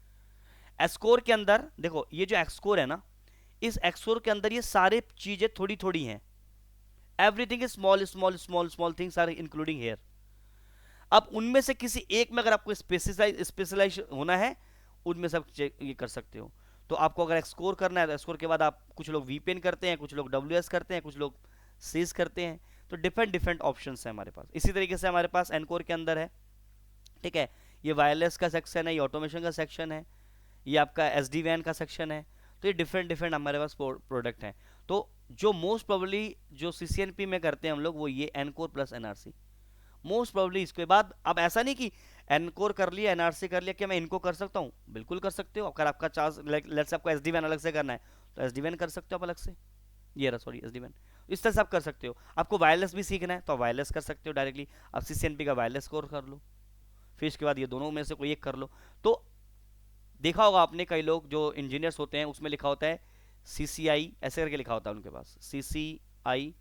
एस्कोर के अंदर देखो, ये जो एक्सकोर है ना, इस एक्सकोर के अंदर ये सारे चीजें थोड़ी थोड़ी हैं, everything is small small small small things are including here. अब उनमें से किसी एक में अगर आपको स्पेशलाइज होना है, उनमें सब ये कर सकते हो। तो आपको अगर एक्सकोर करना है तो एक्सकोर के बाद आप, कुछ लोग वीपीएन करते हैं, कुछ लोग डब्ल्यूएस करते हैं, कुछ लोग सीज करते हैं, तो डिफरेंट डिफरेंट ऑप्शंस हैं हमारे पास। इसी तरीके से हमारे पास एनकोर के अंदर है, ठीक है, ये वायरलेस का सेक्शन है, ये ऑटोमेशन का सेक्शन है, ये आपका एसडी वैन का सेक्शन है। तो ये डिफरेंट डिफरेंट हमारे पास प्रोडक्ट हैं। तो जो मोस्ट प्रोबेबली जो सीसीएनपी में करते हैं हम लोग, वो ये encore plus NRC most probably. इसके बाद अब ऐसा नहीं कि एनकोर कर लिया, एनआरसी कर लिया, क्या मैं इनको कर सकता हूँ? बिल्कुल कर सकते हो। अगर आपका चार्ज लेट्स से आपको एसडी वैन अलग से करना है तो एसडी वैन कर सकते हो आप अलग से, ये रहा सॉरी एसडी वैन, इस तरह से आप कर सकते हो। आपको वायरलेस भी सीखना है तो वायरलेस कर सकते हो डायरेक्टली, आप सीसीएनपी का वायरलेस कोर कर लो, फिर इसके बाद ये दोनों में से कोई एक कर लो। तो देखा होगा आपने, कई लोग जो इंजीनियर्स होते हैं उसमें लिखा होता है CCI, ऐसे करके लिखा होता है उनके पास, CCI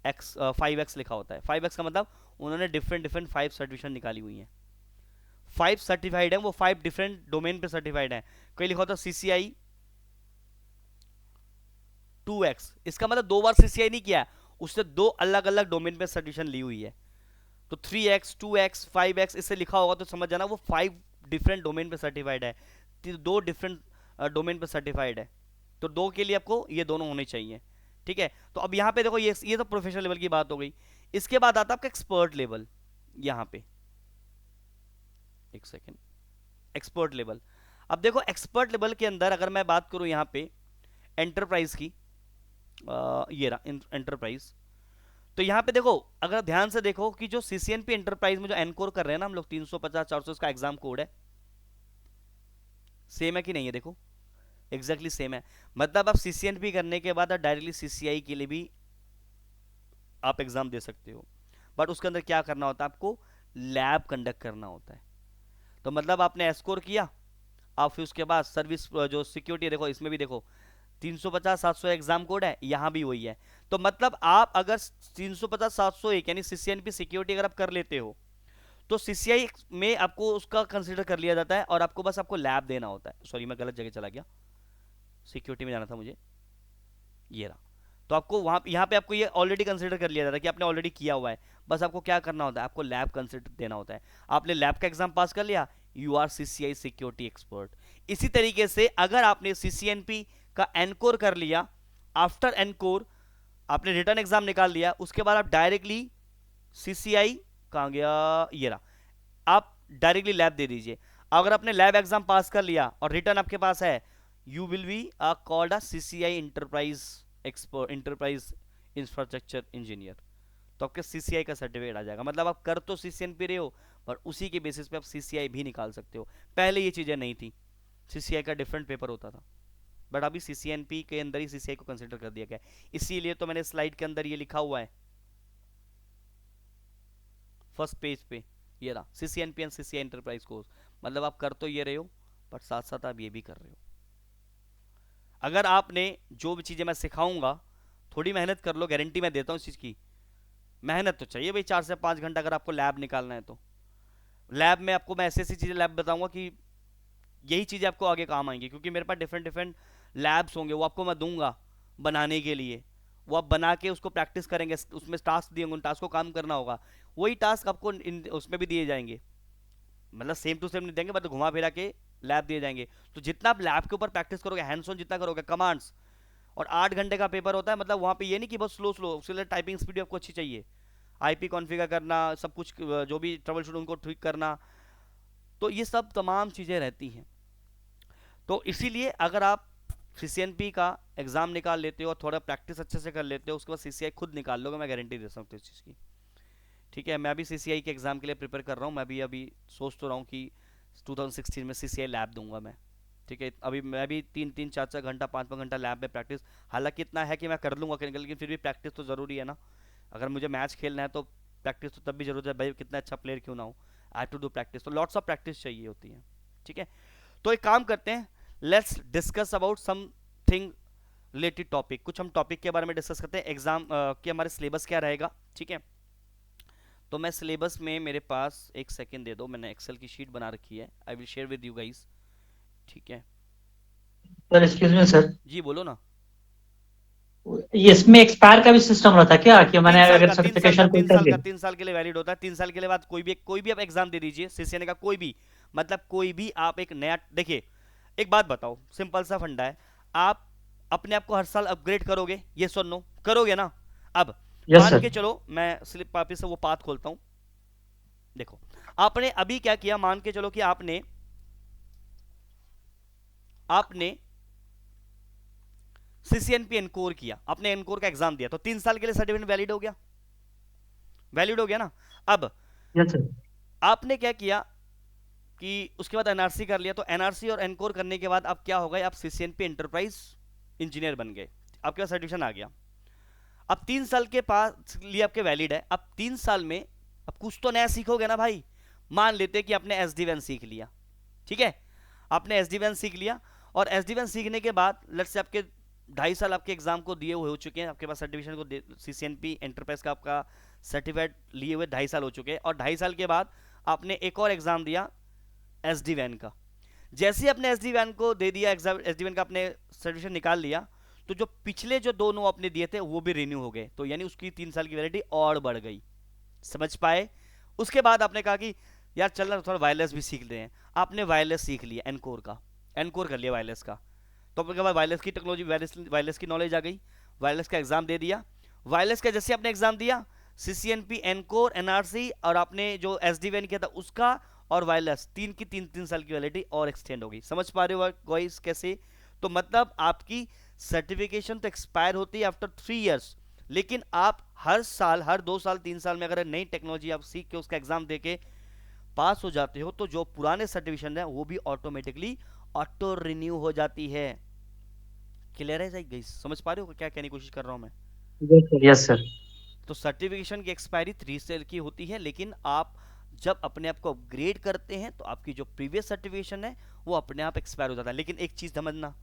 एक्स 5x लिखा होता है। 5x का मतलब उन्होंने डिफरेंट डिफरेंट 5 सर्टिफिकेशन निकाली हुई हैं, 5 सर्टिफाइड है वो, 5 डिफरेंट डोमेन पे सर्टिफाइड है। कोई लिखा होता है CCI 2x, इसका मतलब 2 बार CCI नहीं किया है, उससे 2 अलग अलग डोमेन पे सर्टिफिकेशन ली हुई है। तो 3x 2x 5x इससे लिखा होगा तो समझ जाना वो 5 डिफरेंट डोमेन पे सर्टिफाइड है, 2 डिफरेंट डोमेन पे सर्टिफाइड है। तो 2 के लिए आपको ये दोनों होने चाहिए, ठीक है। तो अब यहाँ पे देखो, ये तो प्रोफेशनल लेवल की बात हो गई। इसके बाद आता है आपका एक्सपर्ट लेवल। यहाँ पे एक सेकेंड, एक्सपर्ट लेवल। अब देखो एक्सपर्ट लेवल के अंदर अगर मैं बात करूं यहाँ पे एंटरप्राइज की, ये रहा एंटरप्राइज। तो यहाँ पे देखो, अगर ध्यान से देखो कि जो CCNP एंटरप्राइज में जो एनकोर कर रहे हैं ना हम लोग, 350 400 का एग्जाम कोड है, सेम है कि नहीं है? देखो एग्जैक्टली सेम है। मतलब आप CCNP करने के बाद डायरेक्टली CCI के लिए भी आप एग्जाम दे सकते हो, बट उसके अंदर क्या करना होता है, आपको लैब कंडक्ट करना होता है। तो मतलब आपने एस्कोर किया, आप फिर उसके बाद सर्विस जो सिक्योरिटी, देखो इसमें भी देखो 350 700 एग्जाम कोड है, यहाँ भी वही है। तो मतलब आप अगर 350 701 यानी CCNP सिक्योरिटी अगर आप कर लेते हो तो CCI में आपको उसका कंसिडर कर लिया जाता है, और आपको बस आपको लैब देना होता है। सॉरी मैं गलत जगह चला गया, सिक्योरिटी में जाना था मुझे, ये रहा। तो आपको वहां यहाँ पे आपको ये ऑलरेडी कंसिडर कर लिया जाता है कि आपने ऑलरेडी किया हुआ है, बस आपको क्या करना होता है, आपको लैब कंसिडर देना होता है। आपने लैब का एग्जाम पास कर लिया, you are CCI security expert. इसी तरीके से अगर आपने CCNP का एनकोर कर लिया, आफ्टर एनकोर आपने रिटर्न एग्जाम निकाल लिया, उसके बाद आप डायरेक्टली CCI कहाँ गया, ये रहा, आप डायरेक्टली लैब दे दीजिए। अगर आपने लैब एग्जाम पास कर लिया और रिटर्न आपके पास है, you will be called a CCI enterprise expert, enterprise infrastructure engineer. तो आपके CCI का सर्टिफिकेट आ जाएगा। मतलब आप कर तो CCNP रहे हो, पर उसी के बेसिस पे आप CCI भी निकाल सकते हो। पहले ये चीज़ें नहीं थी, CCI का डिफरेंट पेपर होता था, बट अभी CCNP के अंदर ही CCI को कंसिडर कर दिया गया है। इसीलिए तो मैंने स्लाइड के अंदर ये लिखा हुआ है फर्स्ट पेज पे, ये रहा CCNP and CCI enterprise course. मतलब आप कर तो ये रहे हो, पर साथ साथ आप ये भी कर रहे हो। अगर आपने जो भी चीज़ें मैं सिखाऊंगा, थोड़ी मेहनत कर लो, गारंटी मैं देता हूँ इस चीज़ की। मेहनत तो चाहिए भाई, 4 से 5 घंटा अगर आपको लैब निकालना है तो। लैब में आपको मैं ऐसी ऐसी चीज़ें लैब बताऊंगा कि यही चीज़ें आपको आगे काम आएंगी, क्योंकि मेरे पास डिफरेंट डिफरेंट लैब्स होंगे, वो आपको मैं दूंगा बनाने के लिए। वो आप बना के उसको प्रैक्टिस करेंगे, उसमें टास्क दिए होंगे, उन टास्क को काम करना होगा। वही टास्क आपको उसमें भी दिए जाएंगे, मतलब सेम टू सेम नहीं देंगे, मतलब घुमा फिरा के लैब दिए जाएंगे। तो जितना आप लैब के ऊपर प्रैक्टिस करोगे, हैंड्स ऑन जितना करोगे, कमांड्स, और 8 घंटे का पेपर होता है। मतलब वहाँ पे ये नहीं कि बहुत स्लो स्लो, उसके लिए टाइपिंग स्पीड आपको अच्छी चाहिए, IP कॉन्फ़िगर करना, सब कुछ जो भी ट्रबल शूट उनको ठीक करना, तो ये सब तमाम चीज़ें रहती हैं। तो इसीलिए अगर आप CCNP का एग्ज़ाम निकाल लेते हो और थोड़ा प्रैक्टिस अच्छे से कर लेते हो, उसके बाद CCI खुद निकाल लोगे, मैं गारंटी दे सकता हूँ इस चीज़ की। ठीक है, मैं भी CCI के एग्ज़ाम के लिए प्रिपेयर कर रहा हूँ। मैं भी अभी सोच तो रहा हूँ कि 2016 में CCI लैब दूंगा मैं। ठीक है, अभी मैं भी 3-3 4-4 घंटा 5-5 घंटा लैब में प्रैक्टिस, हालांकि इतना है कि मैं कर लूँगा, लेकिन फिर भी प्रैक्टिस तो ज़रूरी है ना। अगर मुझे मैच खेलना है तो प्रैक्टिस तो तब भी जरूरत है भाई, कितना अच्छा प्लेयर क्यों ना हो, I have to do practice. तो लॉट्स ऑफ प्रैक्टिस चाहिए होती है। ठीक है, तो एक काम करते हैं, let's discuss about something related topic. कुछ हम टॉपिक के बारे में डिस्कस करते हैं, एग्जाम के हमारे सिलेबस क्या रहेगा। ठीक है, तो मैं सिलेबस में, मेरे पास एक सेकेंड दे दो, मैंने एक्सेल की शीट बना रखी है, I will share with you guys. ठीक है, सर एक्सक्यूज मी सर, जी बोलो ना। ये इसमें एक्सपायर का भी सिस्टम रहता है क्या, कि तीन मैंने साल अगर का, 3 साल का, सर्टिफिकेशन कोई 3 कर साल का, लिया? 3 साल के लिए वैलिड होता है। 3 साल के लिए बाद कोई भी आप एग्जाम दे दीजिए, CCNA का कोई भी, मतलब कोई भी आप एक नया, देखिए एक बात बताओ, सिंपल सा फंडा है, आप अपने आप को हर साल अपग्रेड करोगे, ये सुन नो, करोगे ना? अब यस मान सर। के चलो, मैं स्लिप पापी से वो पाथ खोलता हूं। देखो आपने अभी क्या किया, मान के चलो कि आपने आपने CCNP एनकोर किया, आपने एनकोर का एग्जाम दिया, तो 3 साल के लिए सर्टिफिकेट वैलिड हो गया, वैलिड हो गया ना। अब यस सर। आपने क्या किया कि उसके बाद NRC कर लिया, तो NRC और एनकोर करने के बाद अब क्या हो गया, आप CCNP एंटरप्राइज इंजीनियर बन गए, आपके पास सर्टिफिकेशन आ गया। अब 3 साल के पास लिए आपके वैलिड है। अब 3 साल में अब कुछ तो नया सीखोगे ना भाई। मान लेते कि आपने SD1 सीख लिया, ठीक है, आपने एसडी सीख लिया, और एसडी सीखने के बाद लेट्स से आपके 2.5 साल आपके एग्जाम को दिए हुए हो चुके हैं, आपके पास सर्टिफिकेशन को सीसीएनपी एंटरप्राइज का आपका सर्टिफिकेट लिए हुए 2.5 साल हो चुके हैं, और 2.5 साल के बाद आपने एक और एग्जाम दिया एसडी का। जैसे ही आपने एसडी को दे दिया एग्जाम, एसडी का आपने सर्टिफिकेशन निकाल लिया, तो जो पिछले जो दोनों आपने दिए थे वो भी रिन्यू हो गए, तो यानी उसकी 3 साल की वैलिडिटी और बढ़ गई। समझ पाए? उसके बाद आपने कहा कि यार चल रहा थोड़ा वायरलेस भी सीख रहे हैं, आपने वायरलेस सीख लिया, एनकोर का एनकोर कर लिया वायरलेस का, तो आपके बाद वायरलेस की टेक्नोलॉजी, वायरलेस की नॉलेज आ गई, वायरलेस का एग्जाम दे दिया। वायरलेस का जैसे आपने एग्जाम दिया, सीसीएनपी, एनकोर, एनआरसी, और आपने जो एसडी किया था उसका, और वायरलेस, तीन की 3 3 साल की वैलिडिटी और एक्सटेंड होगी। समझ पा रहे हो गाइस कैसे? तो मतलब आपकी सर्टिफिकेशन तो एक्सपायर होती है आफ्टर 3 इयर्स, लेकिन आप हर साल, हर 2 साल 3 साल में अगर नई टेक्नोलॉजी आप सीख के उसका एग्जाम देके पास हो जाते हो, तो जो पुराने सर्टिफिकेशन है वो भी ऑटोमेटिकली ऑटो रिन्यू हो जाती है। क्लियर है गाइस? समझ पा रहे हो क्या कहने की कोशिश कर रहा हूं मैं? Yes sir. तो सर्टिफिकेशन की एक्सपायरी 3 साल की होती है, लेकिन आप जब अपने आप को अपग्रेड करते हैं तो आपकी जो प्रीवियस सर्टिफिकेशन है वो अपने आप एक्सपायर हो जाता है। लेकिन एक चीज समझना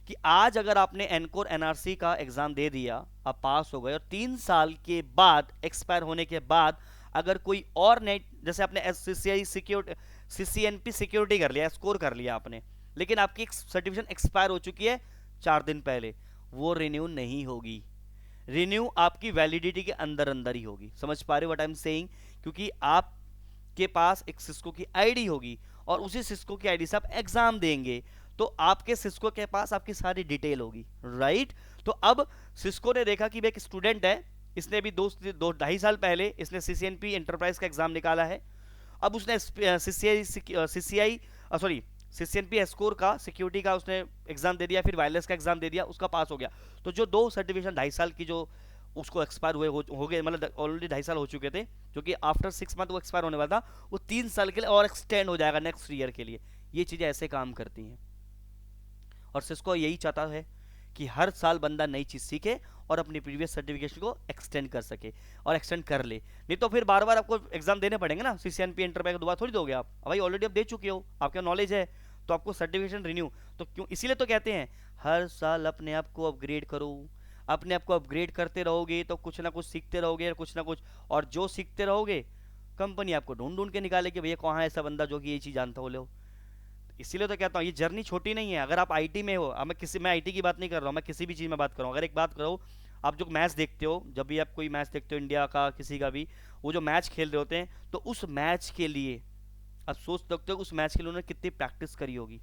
कि आज अगर आपने एनकोर एनआरसी का एग्जाम दे दिया, आप पास हो गए, और 3 साल के बाद एक्सपायर होने के बाद अगर कोई और नई, जैसे आपने सीसीआई सिक्योरिटी, सीसीएनपी सिक्योरिटी कर लिया, स्कोर कर लिया आपने, लेकिन आपकी सर्टिफिकेशन एक्सपायर हो चुकी है 4 दिन पहले, वो रिन्यू नहीं होगी। रिन्यू आपकी वैलिडिटी के अंदर अंदर ही होगी। समझ पा रहे हो व्हाट आई एम सेइंग? क्योंकि आपके पास एक सिस्को की आईडी होगी, और उसी सिस्को की आईडी से आप एग्जाम देंगे, तो आपके सिस्को के पास आपकी सारी डिटेल होगी, राइट? तो अब सिस्को ने देखा कि भाई एक स्टूडेंट है, इसने भी 2 2.5 साल पहले इसने सीसीएनपी एंटरप्राइज का एग्जाम निकाला है, अब उसने सीसीआई सॉरी सीसीएनपी स्कोर का, सिक्योरिटी का उसने एग्जाम दे दिया, फिर वायरलेस का एग्जाम दे दिया, उसका पास हो गया। तो जो दो सर्टिफिकेशन 2.5 साल की जो उसको एक्सपायर हुए हो गए, मतलब ऑलरेडी 2.5 साल हो चुके थे, जो कि आफ्टर 6 मंथ वो एक्सपायर होने वाला था, वो 3 साल के लिए और एक्सटेंड हो जाएगा नेक्स्ट ईयर के लिए। ये चीज़ें ऐसे काम करती हैं, और सिस्को यही चाहता है कि हर साल बंदा नई चीज़ सीखे और अपनी प्रीवियस सर्टिफिकेशन को एक्सटेंड कर सके, और एक्सटेंड कर ले। नहीं तो फिर बार बार आपको एग्जाम देने पड़ेंगे ना, सीसीएनपी एंटरप्राइज दोबारा थोड़ी दोगे आप, भाई ऑलरेडी आप दे चुके हो, आपका नॉलेज है, तो आपको सर्टिफिकेशन रिन्यू। तो क्यों, इसीलिए तो कहते हैं हर साल अपने आप को अपग्रेड करो। अपने आप को अपग्रेड करते रहोगे तो कुछ ना कुछ सीखते रहोगे, कुछ ना कुछ, और जो सीखते रहोगे कंपनी आपको ढूंढ ढूंढ के निकालेगी, भैया कहाँ है ऐसा बंदा जो कि ये चीज़ जानता हो। लो, इसीलिए तो कहता हूँ ये जर्नी छोटी नहीं है। अगर आप आईटी में हो, अब मैं आईटी की बात नहीं कर रहा हूँ, मैं किसी भी चीज़ में बात कर रहा हूँ। अगर एक बात करो, आप जो मैच देखते हो, जब भी आप कोई मैच देखते हो इंडिया का किसी का भी, वो जो मैच खेल रहे होते हैं, तो उस मैच के लिए आप सोच सकते हो उस मैच के लिए उन्होंने कितनी प्रैक्टिस करी होगी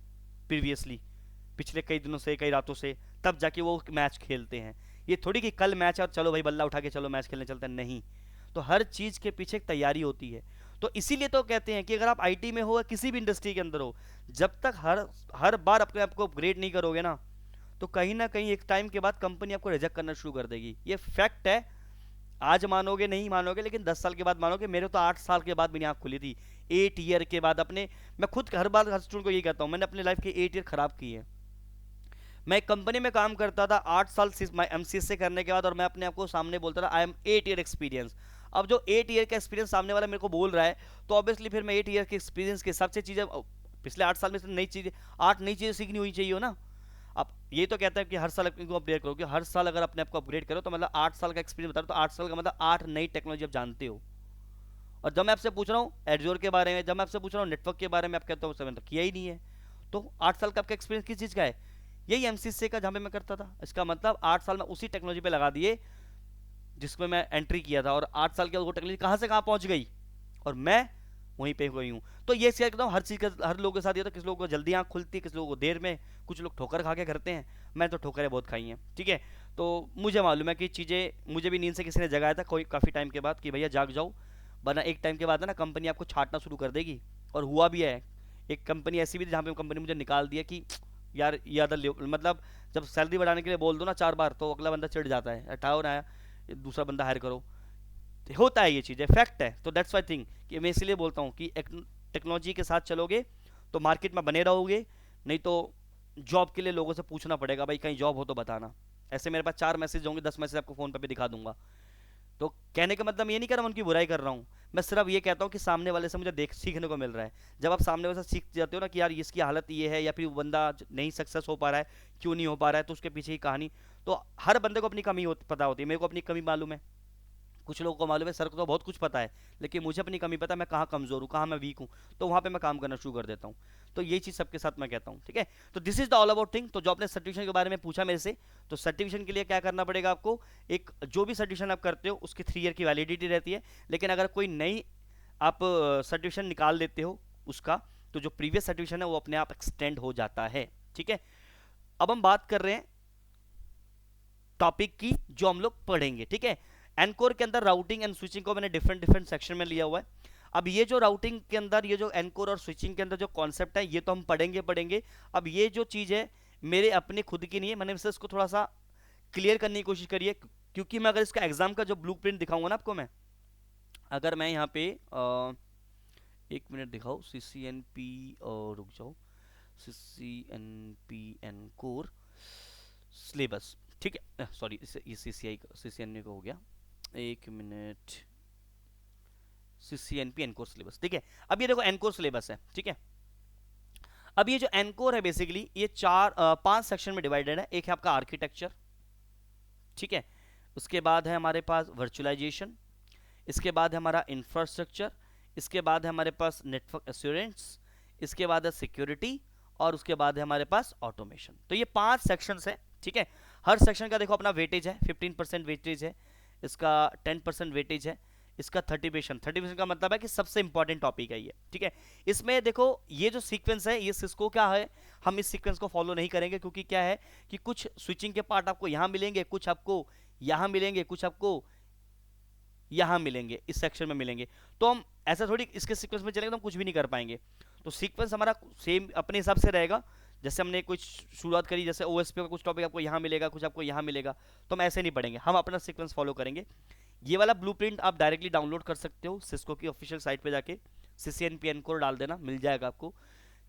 प्रीवियसली, पिछले कई दिनों से, कई रातों से, तब जाके वो मैच खेलते हैं। ये थोड़ी कि कल मैच है और चलो भाई बल्ला उठा के चलो मैच खेलने चलते हैं, नहीं। तो हर चीज़ के पीछे एक तैयारी होती है। तो इसीलिए तो कहते हैं कि अगर आप आईटी में हो या किसी भी इंडस्ट्री के अंदर हो, जब तक हर हर बार अपने आप को अपग्रेड नहीं करोगे ना, तो कहीं ना कहीं एक टाइम के बाद कंपनी आपको रिजेक्ट करना शुरू कर देगी। ये फैक्ट है। आज मानोगे नहीं मानोगे, लेकिन 10 साल के बाद मानोगे। मेरे तो 8 साल के बाद मेरी आँख खुली थी, 8 ईयर के बाद। अपने, मैं खुद हर बार हर स्टूडेंट को यही कहता हूँ, मैंने अपने लाइफ के 8 ईयर खराब किए हैं। मैं एक कंपनी में काम करता था 8 साल एमसीएस से करने के बाद, और मैं अपने आप को सामने बोलता था आई एम 8 ईयर एक्सपीरियंस। अब जो 8 ईयर का एक्सपीरियंस सामने वाला मेरे को बोल रहा है, तो ऑब्वियसली फिर मैं 8 ईयर के एक्सपीरियंस के हिसाब से चीज़ें, पिछले 8 साल में से नई चीज़ें, 8 नई चीज़ें सीखनी हुई चाहिए हो ना। अब ये तो कहता है कि हर साल अपने अपडेट करो, कि हर साल अगर अपने आप को अपग्रेड करो, तो मतलब 8 साल का एक्सपीरियंस बता रहा हूँ, तो 8 साल का मतलब 8 नई टेक्नोलॉजी आप जानते हो। और जब मैं आपसे पूछ रहा हूँ एड्योर के बारे में, जब मैं आपसे पूछ रहा हूँ नेटवर्क के बारे में, आप कहते हो सर तो किया ही नहीं है। तो 8 साल का आपका एक्सपीरियंस किस चीज़ का है? यही एमसीसी का जहाँ पे मैं करता था। इसका मतलब 8 साल में उसी टेक्नोलॉजी पे लगा दिए जिसमें मैं एंट्री किया था, और 8 साल के बाद वो टेक्नोलॉजी कहाँ से कहाँ पहुँच गई, और मैं वहीं पे गई हूँ। तो ये शेयर करता हूँ हर चीज़ का, हर लोगों के साथ। ये तो किस लोगों को जल्दी आँख खुलती है, किस लोगों को देर में, कुछ लोग ठोकर खा के करते हैं। मैं तो ठोकरें बहुत खाई हैं, ठीक है। तो मुझे मालूम है कि चीज़ें, मुझे भी नींद से किसी ने जगाया था कोई काफ़ी टाइम के बाद कि भैया जाग जाओ, वरना एक टाइम के बाद है ना कंपनी आपको छांटना शुरू कर देगी। और हुआ भी है। एक कंपनी ऐसी भी थी जहाँ पे कंपनी मुझे निकाल दिया कि यार ये अदर, मतलब जब सैलरी बढ़ाने के लिए बोल दो ना 4 बार, तो अगला बंदा चिढ़ जाता है, हटाओ ना, दूसरा बंदा हायर करो। तो होता है, ये चीज़ है, फैक्ट है। तो दैट्स वाई थिंक कि मैं इसलिए बोलता हूँ कि टेक्नोलॉजी के साथ चलोगे तो मार्केट में बने रहोगे, नहीं तो जॉब के लिए लोगों से पूछना पड़ेगा, भाई कहीं जॉब हो तो बताना। ऐसे मेरे पास 4 मैसेज होंगे, 10 मैसेज आपको फ़ोन पे भी दिखा दूंगा। तो कहने का मतलब ये नहीं कर रहा मैं उनकी बुराई कर रहा हूँ, मैं सिर्फ ये कहता हूँ कि सामने वाले से मुझे देख सीखने को मिल रहा है। जब आप सामने वाले से सीख जाते हो ना कि यार इसकी हालत ये है, या फिर वो बंदा नहीं सक्सेस हो पा रहा है, क्यों नहीं हो पा रहा है, तो उसके पीछे की कहानी। तो हर बंदे को अपनी कमी पता होती है, मेरे को अपनी कमी मालूम है, कुछ लोगों को मालूम है सर को तो बहुत कुछ पता है, लेकिन मुझे अपनी कमी पता है, मैं कहाँ कमजोर हूँ, कहाँ मैं वीक हूँ, तो वहाँ पे मैं काम करना शुरू कर देता हूँ। तो यही चीज़ सबके साथ मैं कहता हूँ, ठीक है। तो this is the all about thing. तो जो आपने सर्टिफिकेशन के बारे में पूछा मेरे से, तो सर्टिफिकेशन के लिए क्या करना पड़ेगा आपको, एक जो भी सर्टिफिकेशन आप करते हो उसकी 3 ईयर की वैलिडिटी रहती है, लेकिन अगर कोई नई आप सर्टिफिकेशन निकाल देते हो उसका, तो जो प्रीवियस सर्टिफिकेशन है वो अपने आप एक्सटेंड हो जाता है, ठीक है। अब हम बात कर रहे हैं टॉपिक की जो हम लोग पढ़ेंगे, ठीक है। एनकोर के अंदर राउटिंग एंड स्विचिंग को मैंने डिफरेंट डिफरेंट सेक्शन में लिया हुआ है। अब ये जो राउटिंग के अंदर, ये जो एनकोर और स्विचिंग के अंदर जो कॉन्सेप्ट है, ये तो हम पढ़ेंगे। अब ये जो चीज़ है मेरे अपने खुद की नहीं है, मैंने इसको थोड़ा सा क्लियर करने की कोशिश करी है, क्योंकि मैं अगर इसका एग्जाम का जो ब्लू प्रिंट दिखाऊंगा ना आपको, मैं अगर मैं यहाँ पे 1 मिनट दिखाओ, सी सी एन पी, रुक जाओ, C C N P ENCOR syllabus, ठीक है, सॉरी ये सी सी आई सी सी एन का हो गया, 1 minute, C C N P ENCOR syllabus, ठीक है। अब ये देखो एनकोर सिलेबस है, ठीक है। अब ये जो एनकोर है बेसिकली ये 5 सेक्शन में डिवाइडेड है। एक है आपका आर्किटेक्चर, ठीक है, उसके बाद है हमारे पास वर्चुअलाइजेशन, इसके बाद है हमारा इंफ्रास्ट्रक्चर, इसके बाद है हमारे पास नेटवर्क एश्योरेंस, इसके बाद है सिक्योरिटी, और उसके बाद है हमारे पास ऑटोमेशन। तो ये 5 सेक्शंस है, ठीक है। हर सेक्शन का देखो अपना वेटेज है, 15% वेटेज है, इसका 10% वेटेज है, इसका 30% का मतलब है कि सबसे इंपॉर्टेंट टॉपिक है ये, ठीक है। इसमें देखो ये जो सीक्वेंस है ये सिस्को क्या है, हम इस सीक्वेंस को फॉलो नहीं करेंगे, क्योंकि क्या है कि कुछ स्विचिंग के पार्ट आपको यहाँ मिलेंगे, कुछ आपको यहाँ मिलेंगे, कुछ आपको यहाँ मिलेंगे, इस सेक्शन में मिलेंगे। तो हम ऐसा थोड़ी इसके सीक्वेंस में चलेंगे तो हम कुछ भी नहीं कर पाएंगे। तो सीक्वेंस हमारा सेम अपने हिसाब से रहेगा। जैसे हमने कुछ शुरुआत करी, जैसे ओएसपी का कुछ टॉपिक आपको यहाँ मिलेगा, कुछ आपको यहाँ मिलेगा, तो हम ऐसे नहीं पढ़ेंगे, हम अपना सीक्वेंस फॉलो करेंगे। ये वाला ब्लूप्रिंट आप डायरेक्टली डाउनलोड कर सकते हो सिस्को की ऑफिशियल साइट पे जाके, CCNP एनकोर डाल देना, मिल जाएगा आपको,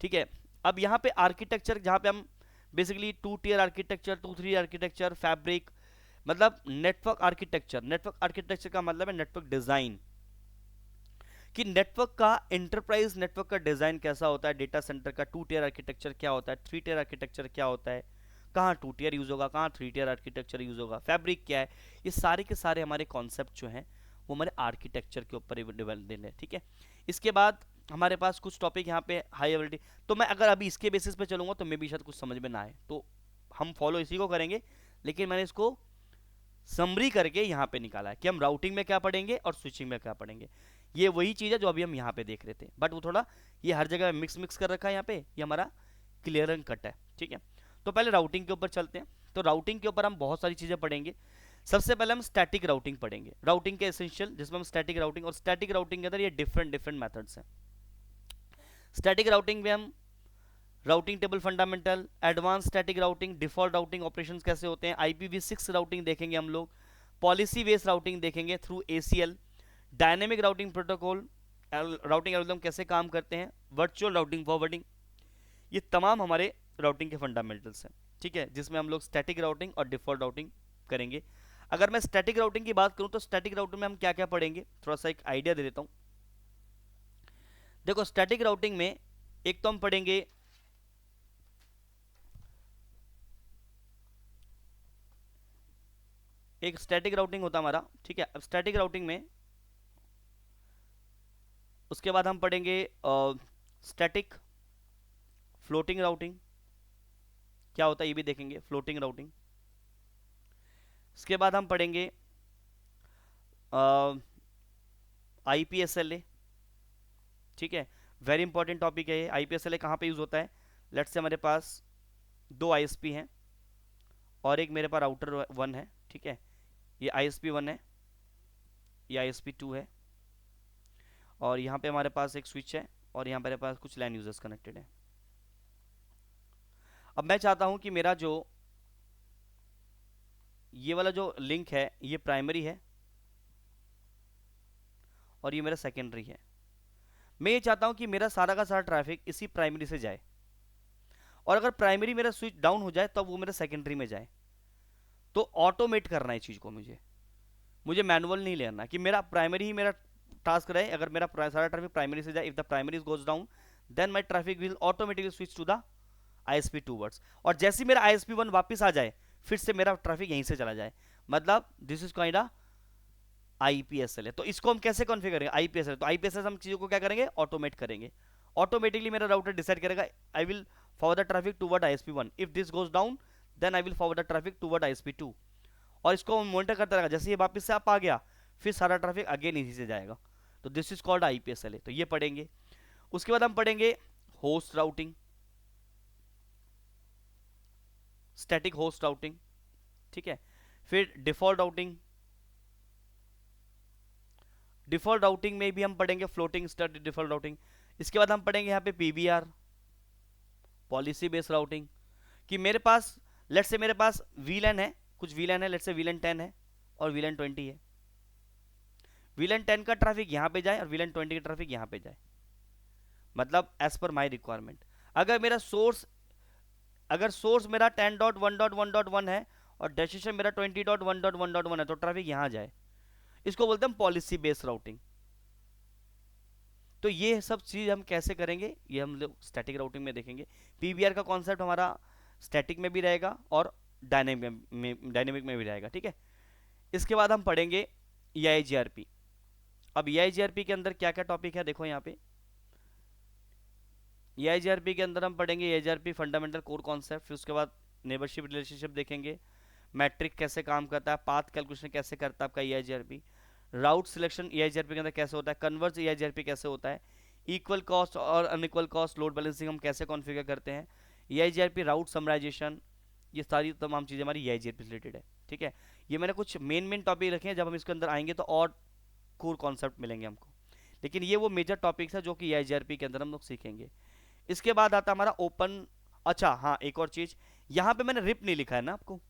ठीक है। अब यहाँ पे आर्किटेक्चर, जहाँ पे हम basically 2 tier architecture, 2-3 architecture, fabric, मतलब नेटवर्क आर्किटेक्चर। नेटवर्क आर्किटेक्चर का मतलब है नेटवर्क डिजाइन, कि नेटवर्क का, एंटरप्राइज नेटवर्क का डिजाइन कैसा होता है, डेटा सेंटर का 2 टियर आर्किटेक्चर क्या होता है, 3 टियर आर्किटेक्चर क्या होता है, कहाँ 2 टियर यूज होगा, कहाँ 3 टियर आर्किटेक्चर यूज होगा, फैब्रिक क्या है, ये सारे के सारे हमारे कॉन्सेप्ट जो हैं वो हमारे आर्किटेक्चर के ऊपर डेवलप है, ठीक है। इसके बाद हमारे पास कुछ टॉपिक यहाँ पे हाई एबिलिटी, तो मैं अगर अभी इसके बेसिस पे चलूंगा तो मे भी शायद कुछ समझ में ना आए, तो हम फॉलो इसी को करेंगे, लेकिन मैंने इसको समरी करके यहाँ पे निकाला है कि हम राउटिंग में क्या पढ़ेंगे और स्विचिंग में क्या पढ़ेंगे। ये वही चीज़ है जो अभी हम यहाँ पे देख रहे थे, बट वो थोड़ा ये हर जगह मिक्स मिक्स कर रखा है यहाँ पे, ये हमारा क्लियर एंड कट है, ठीक है। तो पहले राउटिंग के ऊपर चलते हैं। तो राउटिंग के ऊपर हम बहुत सारी चीज़ें पढ़ेंगे। सबसे पहले हम स्टैटिक राउटिंग पढ़ेंगे, राउटिंग के एसेंशियल, जिसमें हम स्टैटिक राउटिंग, और स्टैटिक राउटिंग के अंदर ये डिफरेंट डिफरेंट मेथड्स हैं। स्टैटिक राउटिंग में हम routing table fundamental, advance static routing, default routing operations कैसे होते हैं, IPv6 राउटिंग देखेंगे हम लोग, पॉलिसी बेस्ड राउटिंग देखेंगे through ACL, dynamic routing protocol, routing algorithm कैसे काम करते हैं, वर्चुअल राउटिंग फॉरवर्डिंग, ये तमाम हमारे राउटिंग के फंडामेंटल्स हैं, ठीक है, जिसमें हम लोग स्टैटिक राउटिंग और डिफॉल्ट राउटिंग करेंगे। अगर मैं स्टैटिक राउटिंग की बात करूं तो स्टैटिक राउटिंग में हम क्या क्या पढ़ेंगे, थोड़ा सा एक आइडिया दे देता हूं। देखो स्टैटिक राउटिंग में एक तो हम पढ़ेंगे एक स्टैटिक राउटिंग होता हमारा, ठीक है। अब स्टैटिक राउटिंग में उसके बाद हम पढ़ेंगे स्टैटिक फ्लोटिंग राउटिंग क्या होता है, ये भी देखेंगे, फ्लोटिंग राउटिंग। उसके बाद हम पढ़ेंगे IPSLA, ठीक है, वेरी इंपॉर्टेंट टॉपिक है ये। IPSLA कहाँ पे यूज होता है, लेट्स से हमारे पास 2 ISP हैं और एक मेरे पास राउटर 1 है, ठीक है, ये ISP 1 है, ये ISP 2 है, और यहाँ पे हमारे पास एक स्विच है, और यहाँ पे हमारे पास कुछ लैन यूजर्स कनेक्टेड है। अब मैं चाहता हूं कि मेरा जो ये वाला जो लिंक है ये प्राइमरी है और ये मेरा सेकेंडरी है। मैं ये चाहता हूं कि मेरा सारा का सारा ट्रैफिक इसी प्राइमरी से जाए, और अगर प्राइमरी मेरा स्विच डाउन हो जाए तब वो मेरा सेकेंडरी में जाए। तो ऑटोमेट करना है चीज को मुझे, मुझे मैनुअल नहीं लेना कि मेरा प्राइमरी ही मेरा टास्क रहे। अगर मेरा सारा ट्रैफिक प्राइमरी से जाए, if the primary goes down, then my traffic will automatically switch to the ISP towards. और जैसे ही मेरा ISP 1 वापस आ जाए, फिर से मेरा ट्रैफिक यहीं से चला जाए। मतलब दिस इज काइंड IPSL है। तो इसको हम कैसे कॉन्फ़िगर करेंगे? IPSL, तो IPSL हम चीज़ों को क्या करेंगे? ऑटोमेट करेंगे। ऑटोमेटिकली मेरा राउटर डिसाइड करेगा I will forward the traffic toward ISP 1, if this goes down then I will forward the traffic toward ISP 2। और इसको मॉनिटर करता रहेगा, जैसे ये वापस से आप आ गया, फिर सारा ट्रैफिक अगेन इसी से जाएगा। तो दिस इज कॉल्ड IPSL है। तो ये पढ़ेंगे। उसके बाद हम पढ़ेंगे host routing, static host routing, ठीक है। फिर डिफॉल्ट राउटिंग, डिफॉल्ट राउटिंग में भी हम पढ़ेंगे फ्लोटिंग स्टैटिक डिफॉल्ट राउटिंग। इसके बाद हम पढ़ेंगे यहाँ पे PBR, पॉलिसी बेस्ड राउटिंग, कि मेरे पास लेट्स से मेरे पास VLAN है, कुछ VLAN है, लेट्स से VLAN 10 है और VLAN 20 है। VLAN 10 का ट्रैफिक यहाँ पे जाए और VLAN 20 का ट्रैफिक यहाँ पे जाए, मतलब एज पर माई रिक्वायरमेंट। अगर सोर्स मेरा 10.1.1.1 है और डेस्टिनेशन मेरा 20.1.1.1 है, तो ट्रैफिक यहाँ जाए। इसको बोलते हैं पॉलिसी बेस्ड राउटिंग। तो ये सब चीज हम कैसे करेंगे, ये हम लोग स्टैटिक राउटिंग में देखेंगे। PBR का कॉन्सेप्ट हमारा स्टैटिक में भी रहेगा और डायनेमिक में भी रहेगा, ठीक है। इसके बाद हम पढ़ेंगे EIGRP। अब EIGRP के अंदर क्या क्या टॉपिक है देखो यहाँ पे। EIGRP के अंदर हम पढ़ेंगे EIGRP फंडामेंटल कोर कॉन्सेप्ट, फिर उसके बाद नेबरशिप रिलेशनशिप देखेंगे, मैट्रिक कैसे काम करता है, पाथ कैलकुलेशन कैसे करता है आपका EIGRP, राउट सिलेक्शन EIGRP के अंदर कैसे होता है, कन्वर्ज EIGRP कैसे होता है, इक्वल कॉस्ट और अनइक्वल कॉस्ट लोड बैलेंसिंग हम कैसे कॉन्फ़िगर करते हैं, EIGRP राउट समराइजेशन, ये सारी तमाम चीज़ें हमारी EIGRP से रिलेटेड है, ठीक है। ये मैंने कुछ मेन टॉपिक रखे हैं, जब हम इसके अंदर आएंगे तो और कोर कॉन्सेप्ट मिलेंगे हमको, लेकिन ये वो मेजर टॉपिक्स है जो कि EIGRP के अंदर हम लोग सीखेंगे। इसके बाद आता हमारा ओपन। अच्छा हाँ, एक और चीज़, यहाँ पे मैंने रिप नहीं लिखा है ना आपको,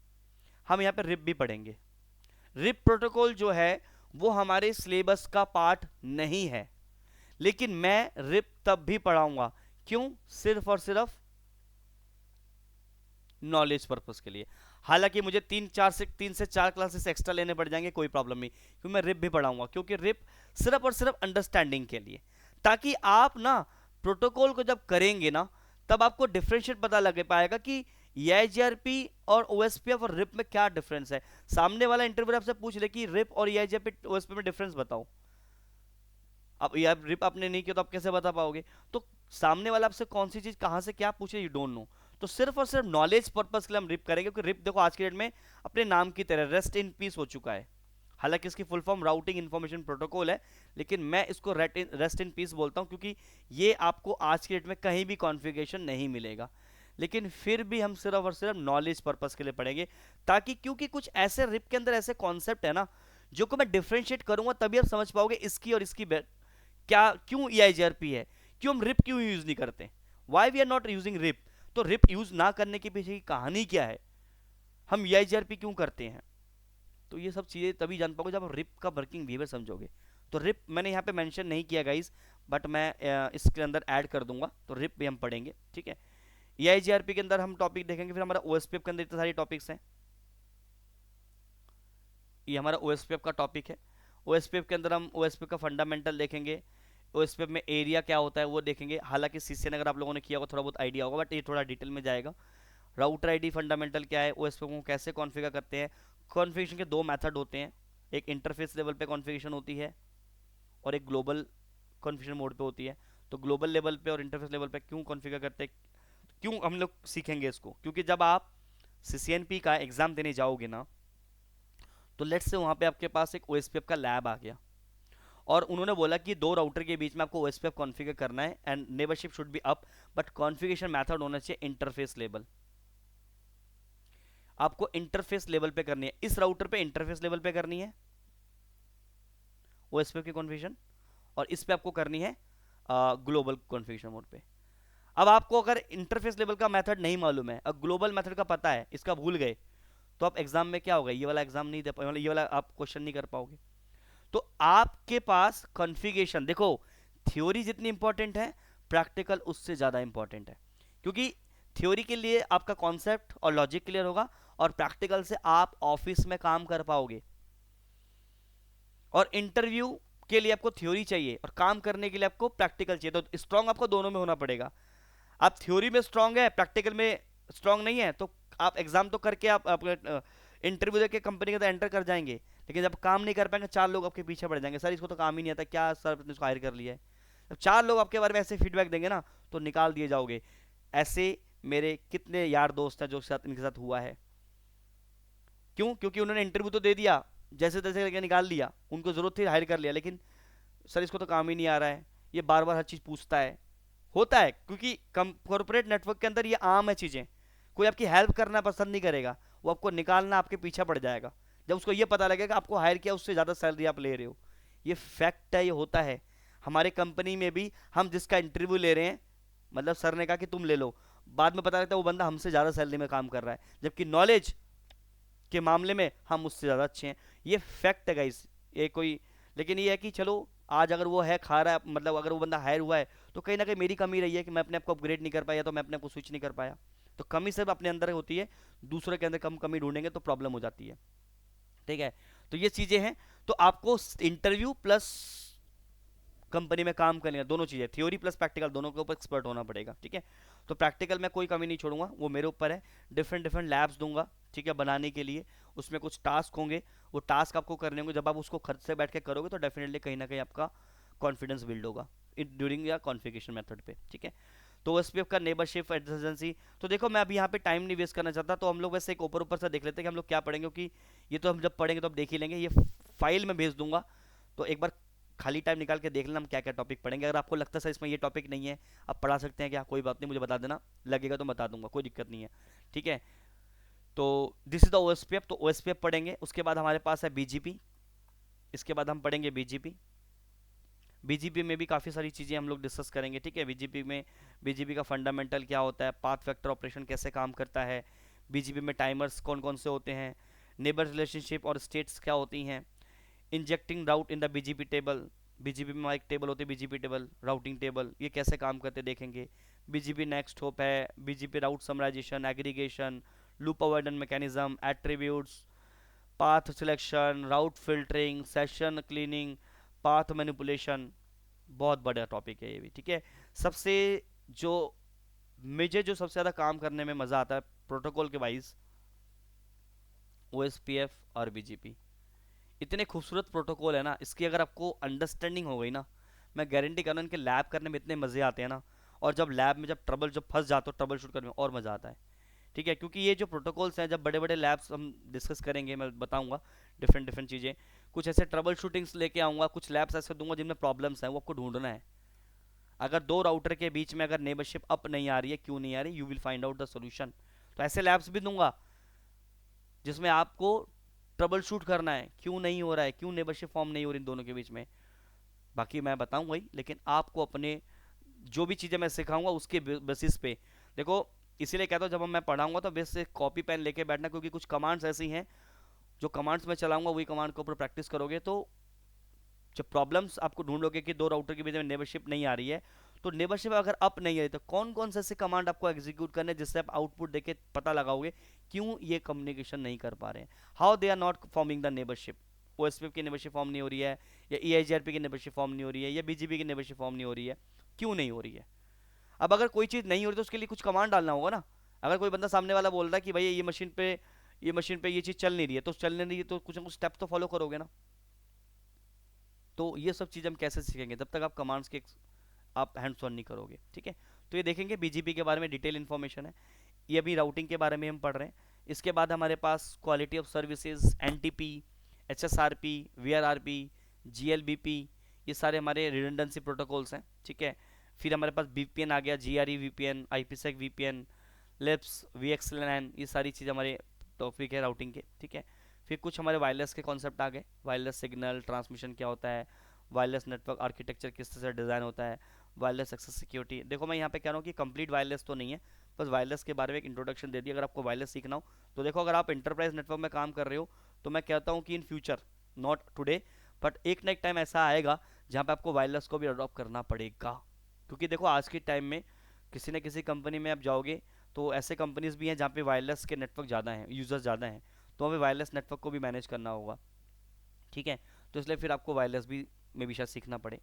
हम यहाँ पे रिप भी पढ़ेंगे। रिप प्रोटोकॉल जो है वो हमारे सिलेबस का पार्ट नहीं है, लेकिन मैं रिप तब भी पढ़ाऊंगा। क्यों? सिर्फ और सिर्फ नॉलेज पर्पस के लिए। हालांकि मुझे 3 से 4 क्लासेस एक्स्ट्रा लेने पड़ जाएंगे, कोई प्रॉब्लम नहीं, क्योंकि मैं रिप भी पढ़ाऊंगा। क्योंकि रिप सिर्फ और सिर्फ अंडरस्टैंडिंग के लिए, ताकि आप ना प्रोटोकॉल को जब करेंगे ना, तब आपको डिफरेंशिएट पता लग पाएगा कि EIGRP और OSPF और रिप में क्या डिफरेंस है। सामने वाला इंटरव्यू आपसे पूछ ले कि रिप और EIGRP OSPF में डिफरेंस बताओ, अब यार रिप आपने नहीं किया तो आप कैसे बता पाओगे? तो सामने वाला आपसे कौन सी चीज कहां से क्या पूछे, यू डोंट नो। तो सिर्फ और सिर्फ नॉलेज पर्पस के लिए हम रिप करेंगे, क्योंकि रिप देखो आज के डेट में अपने नाम की तरह रेस्ट इन पीस हो चुका है। हालांकि इसकी full form routing information protocol है, लेकिन मैं इसको रेस्ट इन पीस बोलता हूं, क्योंकि ये आपको आज के डेट में कहीं भी कॉन्फ़िगरेशन नहीं मिलेगा। लेकिन फिर भी हम सिर्फ और सिर्फ नॉलेज पर्पस के लिए पढ़ेंगे, ताकि क्योंकि कुछ ऐसे रिप के अंदर ऐसे कॉन्सेप्ट है ना, जो को मैं डिफ्रेंशिएट करूंगा तभी आप समझ पाओगे इसकी और इसकी क्या, क्यों EIGRP है, क्यों हम रिप क्यों यूज नहीं करते, why we are not using RIP. तो रिप यूज ना करने के पीछे की कहानी क्या है, हम EIGRP क्यों करते हैं। तो ये सब चीज़ें तभी जान पाओगे जब आप रिप का वर्किंग बिहेवियर समझोगे। तो रिप मैंने यहाँ पे मेंशन नहीं किया गाइस, बट मैं इसके अंदर ऐड कर दूंगा, तो रिप भी हम पढ़ेंगे, ठीक है। EIGRP के अंदर हम टॉपिक देखेंगे, फिर हमारा OSPF के अंदर इतने सारे टॉपिक्स हैं। ये हमारा OSPF का टॉपिक है। OSPF के अंदर हम OSPF का फंडामेंटल देखेंगे, OSPF में एरिया क्या होता है वो देखेंगे। हालांकि CCN अगर आप लोगों ने किया होगा थोड़ा बहुत आइडिया होगा, बट ये थोड़ा डिटेल में जाएगा। राउटर आईडी फंडामेंटल क्या है, OSPF को कैसे कॉन्फ़िगर करते हैं। कॉन्फ़िगरेशन के दो मेथड होते हैं, एक इंटरफेस लेवल पे कॉन्फ़िगरेशन होती है और एक ग्लोबल कॉन्फ़िगरेशन मोड पे होती है। तो ग्लोबल लेवल पे और इंटरफेस लेवल पे क्यों कॉन्फ़िगर करते हैं, क्यों हम लोग सीखेंगे इसको, क्योंकि जब आप CCNP का एग्ज़ाम देने जाओगे ना, तो लेट्स से वहाँ पे आपके पास एक OSPF का लैब आ गया और उन्होंने बोला कि दो राउटर के बीच में आपको OSPF कॉन्फ़िगर करना है and neighbourship should be up, but configuration method होना चाहिए इंटरफेस लेवल। आपको इंटरफेस लेवल पे करनी है, इस राउटर पे इंटरफेस लेवल पे करनी है OSPF की कॉन्फ़िगरेशन, और इस पे आपको करनी है ग्लोबल कॉन्फ़िगरेशन मोड पे। अब आपको अगर इंटरफेस लेवल का मेथड नहीं मालूम है और ग्लोबल मेथड का पता है, इसका भूल गए, तो आप एग्जाम में क्या होगा, ये वाला एग्जाम नहीं दे पाओगे, ये वाला आप क्वेश्चन नहीं कर पाओगे। तो आपके पास कॉन्फ़िगरेशन देखो, थ्योरी जितनी इंपॉर्टेंट है, प्रैक्टिकल उससे ज़्यादा इंपॉर्टेंट है। क्योंकि थ्योरी के लिए आपका कॉन्सेप्ट और लॉजिक क्लियर होगा, और प्रैक्टिकल से आप ऑफिस में काम कर पाओगे। और इंटरव्यू के लिए आपको थ्योरी चाहिए और काम करने के लिए आपको प्रैक्टिकल चाहिए, तो स्ट्रांग आपको दोनों में होना पड़ेगा। आप थ्योरी में स्ट्रांग है, प्रैक्टिकल में स्ट्रांग नहीं है, तो आप एग्जाम तो करके आप इंटरव्यू देके कंपनी के अंदर एंटर कर जाएंगे, लेकिन जब काम नहीं कर पाएंगे चार लोग आपके पीछे पड़ जाएंगे, सर इसको तो काम ही नहीं आता, क्या सर आपने इसको हायर कर लिया है। जब चार लोग आपके बारे में ऐसे फीडबैक देंगे ना, तो निकाल दिए जाओगे। ऐसे मेरे कितने यार दोस्त हैं जो साथ इनके साथ हुआ है। क्यों? क्योंकि उन्होंने इंटरव्यू तो दे दिया, जैसे तैसे करके निकाल लिया, उनको जरूरत थी हायर कर लिया, लेकिन सर इसको तो काम ही नहीं आ रहा है, ये बार बार हर चीज़ पूछता है। होता है, क्योंकि कॉर्पोरेट नेटवर्क के अंदर ये आम है चीज़ें। कोई आपकी हेल्प करना पसंद नहीं करेगा, वो आपको निकालना आपके पीछे पड़ जाएगा जब उसको ये पता लगेगा आपको हायर किया उससे ज़्यादा सैलरी आप ले रहे हो। ये फैक्ट है, ये होता है। हमारे कंपनी में भी हम जिसका इंटरव्यू ले रहे हैं, मतलब सर ने कहा कि तुम ले लो, बाद में पता लगता है वो बंदा हमसे ज़्यादा सैलरी में काम कर रहा है, जबकि नॉलेज के मामले में हम उससे ज़्यादा अच्छे हैं। ये फैक्ट है गाइस, ये कोई, लेकिन ये है कि चलो आज अगर वो है खा रहा है, मतलब अगर वो बंदा हायर हुआ है, तो कहीं ना कहीं मेरी कमी रही है कि मैं अपने आप को अपग्रेड नहीं कर पाया, तो मैं अपने आप को स्विच नहीं कर पाया। तो कमी सिर्फ अपने अंदर होती है, दूसरे के अंदर कम कमी ढूंढेंगे तो प्रॉब्लम हो जाती है। ठीक है, तो ये चीज़ें हैं। तो आपको इंटरव्यू प्लस कंपनी में काम करने का, दोनों चीज़ें, थ्योरी प्लस प्रैक्टिकल, दोनों के ऊपर एक्सपर्ट होना पड़ेगा। ठीक है, तो प्रैक्टिकल में कोई कमी नहीं छोड़ूंगा, वो मेरे ऊपर है। डिफरेंट डिफरेंट लैब्स दूंगा, ठीक है, बनाने के लिए। उसमें कुछ टास्क होंगे, वो टास्क आपको करने होंगे। जब आप उसको खर्च से बैठ के करोगे तो डेफिनेटली कहीं ना कहीं आपका कॉन्फिडेंस बिल्ड होगा ड्यूरिंग या कॉन्फ़िगरेशन मेथड पे। ठीक है, तो एसपीएफ का नेबरशिप एडजेंसी, तो देखो मैं अभी यहाँ पे टाइम नहीं वेस्ट करना चाहता, तो हम लोग वैसे एक ऊपर ऊपर से देख लेते हैं कि हम लोग क्या पढ़ेंगे, क्योंकि ये तो हम जब पढ़ेंगे तो अब देख ही लेंगे, ये फाइल में भेज दूंगा। तो एक बार खाली टाइम निकाल के देख लेना हम क्या क्या टॉपिक पढ़ेंगे। अगर आपको लगता है सर इसमें ये टॉपिक नहीं है, आप पढ़ा सकते हैं क्या, कोई बात नहीं, मुझे बता देना, लगेगा तो बता दूंगा, कोई दिक्कत नहीं है। ठीक है, तो दिस इज द ओएसपीएफ, तो ओएसपीएफ पढ़ेंगे। उसके बाद हमारे पास है बीजीपी, इसके बाद हम पढ़ेंगे बीजीपी। बीजीपी में भी काफ़ी सारी चीज़ें हम लोग डिस्कस करेंगे। ठीक है, बीजीपी में बीजीपी का फंडामेंटल क्या होता है, पाथ फैक्टर ऑपरेशन कैसे काम करता है, बीजीपी में टाइमर्स कौन कौन से होते हैं, नेबर रिलेशनशिप और स्टेट्स क्या होती हैं, injecting route in the BGP table, BGP में एक टेबल होती है बीजीपी टेबल, राउटिंग टेबल, ये कैसे काम करते देखेंगे। बीजीपी नेक्स्ट होप है, BGP route summarization, aggregation, loop avoidance mechanism, attributes, path selection, route filtering, session cleaning, path manipulation. बहुत बड़ा टॉपिक है ये भी। ठीक है, सबसे जो मुझे जो सबसे ज़्यादा काम करने में मज़ा आता है प्रोटोकॉल के वाइज, ओएसपीएफ और बीजीपी, इतने खूबसूरत प्रोटोकॉल है ना, इसकी अगर आपको अंडरस्टैंडिंग हो गई ना, मैं गारंटी कर रहा हूँ इनके लैब करने में इतने मज़े आते हैं ना। और जब लैब में जब फंस जाते हो ट्रबल शूट करने में और मज़ा आता है। ठीक है, क्योंकि ये जो प्रोटोकॉल्स हैं, जब बड़े बड़े लैब्स हम डिस्कस करेंगे, मैं बताऊंगा डिफरेंट डिफरेंट चीज़ें, कुछ ऐसे ट्रबल शूटिंग्स लेके आऊँगा, कुछ लैब्स ऐसे दूंगा जिनमें प्रॉब्लम्स हैं, वो आपको ढूंढना है। अगर दो राउटर के बीच में अगर नेबरशिप अप नहीं आ रही है, क्यों नहीं आ रही, you will find out the solution. तो ऐसे लैब्स भी दूंगा जिसमें आपको ट्रबल शूट करना है, क्यों नहीं हो रहा है, क्यों नेबरशिप फॉर्म नहीं हो रही इन दोनों के बीच में। बाकी मैं बताऊंगा ही, लेकिन आपको अपने जो भी चीज़ें मैं सिखाऊंगा उसके बेसिस पे देखो। इसीलिए कहता हूँ जब मैं पढ़ाऊंगा तो बेस से कॉपी पेन लेके बैठना, क्योंकि कुछ कमांड्स ऐसी हैं जो कमांड्स मैं चलाऊंगा, वही कमांड के ऊपर प्रैक्टिस करोगे तो जब प्रॉब्लम्स आपको ढूंढोगे कि दो राउटर के बीच में नेबरशिप नहीं आ रही है, तो नेबरशिप अगर अप नहीं आ रही, तो कौन कौन से ऐसे कमांड आपको एग्जीक्यूट करने जिससे आप आउटपुट देके पता लगाओगे क्यों ये कम्युनिकेशन नहीं कर पा रहे हैं, how they are not forming the neighborship. OSPF की नेबरशिप फॉर्म नहीं हो रही है, या ईआईजीआरपी की नेबरशिप फॉर्म नहीं हो रही है, या बीजीपी की नेबरशिप फॉर्म नहीं हो रही है, क्यों नहीं हो रही है। अब अगर कोई चीज़ नहीं हो रही तो उसके लिए कुछ कमांड डालना होगा ना। अगर कोई बंदा सामने वाला बोल रहा है कि भाई ये मशीन पे ये चीज़ चल नहीं रही है, तो चलने नहीं रही है, तो कुछ ना कुछ स्टेप तो फॉलो करोगे ना। तो ये सब चीज़ हम कैसे सीखेंगे जब तक आप कमांड्स के आप हैंड्स ऑन नहीं करोगे। ठीक है, तो ये देखेंगे बीजीपी के बारे में डिटेल इन्फॉर्मेशन है, ये अभी राउटिंग के बारे में हम पढ़ रहे हैं। इसके बाद हमारे पास quality of services, NTP, HSRP, VRRP, GLBP, ये सारे हमारे रिडंडेंसी प्रोटोकॉल्स हैं। ठीक है, फिर हमारे पास वीपीएन आ गया, जीआरई वीपीएन, आईपीसेक वीपीएन, लिप्स, वीएक्सएलएन, ये सारी चीज़ हमारे टॉपिक है राउटिंग के। ठीक है, फिर कुछ हमारे वायरलेस के कॉन्सेप्ट आ गए, वायरलेस सिग्नल ट्रांसमिशन क्या होता है, वायरलेस नेटवर्क आर्किटेक्चर किस तरह से डिज़ाइन होता है, वायरलेस एक्सेस सिक्योरिटी। देखो मैं यहाँ पे कह रहा हूँ कि कंप्लीट वायरलेस तो नहीं है, बस वायरलेस के बारे में एक इंट्रोडक्शन दे दिया। अगर आपको वायरलेस सीखना हो तो देखो, अगर आप इंटरप्राइज नेटवर्क में काम कर रहे हो तो मैं कहता हूँ कि in future, not today, but एक ना एक टाइम ऐसा आएगा जहाँ पे आपको वायरलेस को भी अडॉप्ट करना पड़ेगा। क्योंकि देखो आज के टाइम में किसी न किसी कंपनी में आप जाओगे तो ऐसे कंपनीज भी हैं जहाँ पे वायरलेस के नेटवर्क ज़्यादा हैं, यूज़र्स ज़्यादा हैं, तो हमें वायरलेस नेटवर्क को भी मैनेज करना होगा। ठीक है, तो इसलिए फिर आपको वायरलेस भी में भी शायद सीखना पड़े।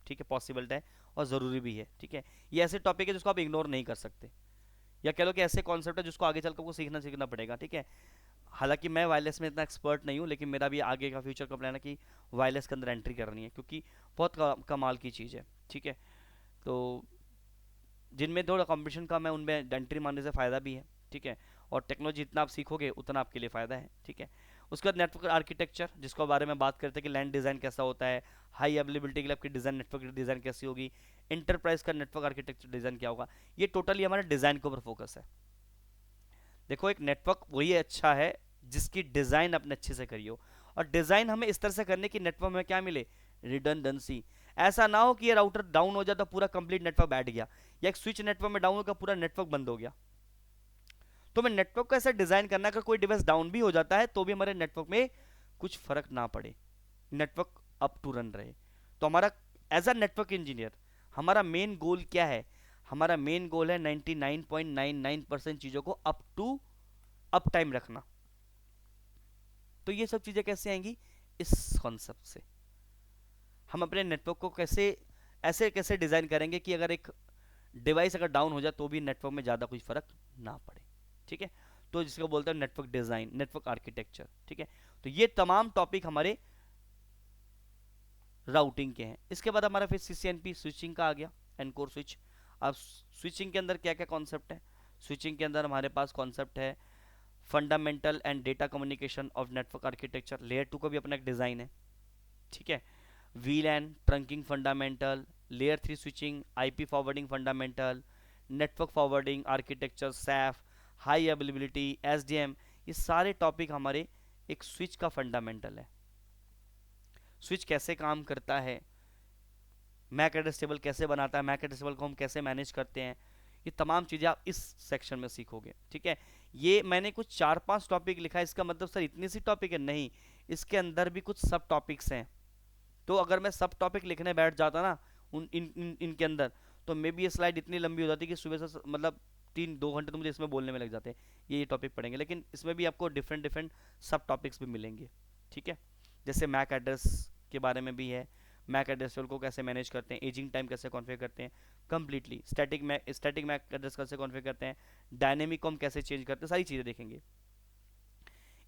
ठीक है, पॉसिबल है और ज़रूरी भी है। ठीक है, ये ऐसे टॉपिक है जिसको आप इग्नोर नहीं कर सकते, या कह लो कि ऐसे कॉन्सेप्ट है जिसको आगे चलकर आपको सीखना सीखना पड़ेगा। ठीक है, हालांकि मैं वायरलेस में इतना एक्सपर्ट नहीं हूँ, लेकिन मेरा भी आगे का फ्यूचर का प्लान है कि वायरलेस के अंदर एंट्री करनी है, क्योंकि बहुत कमाल की चीज़ है। ठीक है, तो जिनमें थोड़ा कंपटीशन कम है उनमें एंट्री मारने से फ़ायदा भी है। ठीक है, और टेक्नोलॉजी जितना आप सीखोगे उतना आपके लिए फ़ायदा है। ठीक है, उसके बाद नेटवर्क आर्किटेक्चर, जिसको बारे में बात करते हैं कि लैंड डिज़ाइन कैसा होता है, हाई अवेलेबिलिटी के लिए आपकी डिज़ाइन नेटवर्क डिज़ाइन कैसी होगी, इंटरप्राइज का नेटवर्क आर्किटेक्चर डिज़ाइन क्या होगा। ये टोटली हमारे डिज़ाइन के ऊपर फोकस है। देखो, एक नेटवर्क वही अच्छा है जिसकी डिज़ाइन अपने अच्छे से करियो, और डिज़ाइन हमें इस तरह से करने की नेटवर्क में क्या मिले, रिडंडेंसी। ऐसा ना हो कि ये राउटर डाउन हो जाता पूरा कंप्लीट नेटवर्क बैठ गया, या एक स्विच नेटवर्क में डाउन होकर पूरा नेटवर्क बंद हो गया। तो हमें नेटवर्क को ऐसा डिज़ाइन करना है अगर कोई डिवाइस डाउन भी हो जाता है तो भी हमारे नेटवर्क में कुछ फर्क ना पड़े, नेटवर्क अप टू रन रहे। तो हमारा एज अ नेटवर्क इंजीनियर हमारा मेन गोल क्या है, हमारा मेन गोल है 99.99% चीज़ों को अप टू अप टाइम रखना। तो ये सब चीज़ें कैसे आएंगी, इस कॉन्सेप्ट से हम अपने नेटवर्क को कैसे ऐसे कैसे डिज़ाइन करेंगे कि अगर एक डिवाइस अगर डाउन हो जाए तो भी नेटवर्क में ज़्यादा कुछ फर्क ना पड़े। ठीक है, तो जिसको बोलते हैं नेटवर्क डिज़ाइन, नेटवर्क आर्किटेक्चर। ठीक है, तो ये तमाम टॉपिक हमारे राउटिंग के हैं। इसके बाद हमारा फिर सीसीएनपी स्विचिंग का आ गया, एनकोर स्विच। अब स्विचिंग के अंदर क्या क्या कॉन्सेप्ट है, स्विचिंग के अंदर हमारे पास कॉन्सेप्ट है fundamental and data communication of network architecture, layer 2 का भी अपना एक डिज़ाइन है। ठीक है, वीलैन trunking fundamental, layer 3 switching, IP forwarding fundamental, network forwarding architecture, Saif, high availability, SDM, ये सारे टॉपिक हमारे एक स्विच का फंडामेंटल है। स्विच कैसे काम करता है, मैक एड्रेस टेबल कैसे बनाता है, मैक एड्रेस टेबल को हम कैसे मैनेज करते हैं, ये तमाम चीज़ें आप इस सेक्शन में सीखोगे। ठीक है, ये मैंने कुछ 4-5 टॉपिक लिखा है, इसका मतलब सर इतनी सी टॉपिक है, नहीं, इसके अंदर भी कुछ सब टॉपिक्स हैं। तो अगर मैं सब टॉपिक लिखने बैठ जाता ना इनके अंदर, तो मे बी ये स्लाइड इतनी लंबी हो जाती कि सुबह से मतलब 3-2 घंटे तो मुझे इसमें बोलने में लग जाते हैं, ये टॉपिक पढ़ेंगे। लेकिन इसमें भी आपको डिफरेंट डिफरेंट सब टॉपिक्स भी मिलेंगे। ठीक है, जैसे मैक एड्रेस के बारे में भी है, मैक एड्रेस को कैसे मैनेज करते हैं, एजिंग टाइम कैसे कॉन्फ़िगर करते हैं कंप्लीटली, स्टैटिक मैक एड्रेस कैसे कॉन्फ़िगर करते हैं, डायनेमिक को हम कैसे चेंज करते हैं, सारी चीज़ें देखेंगे।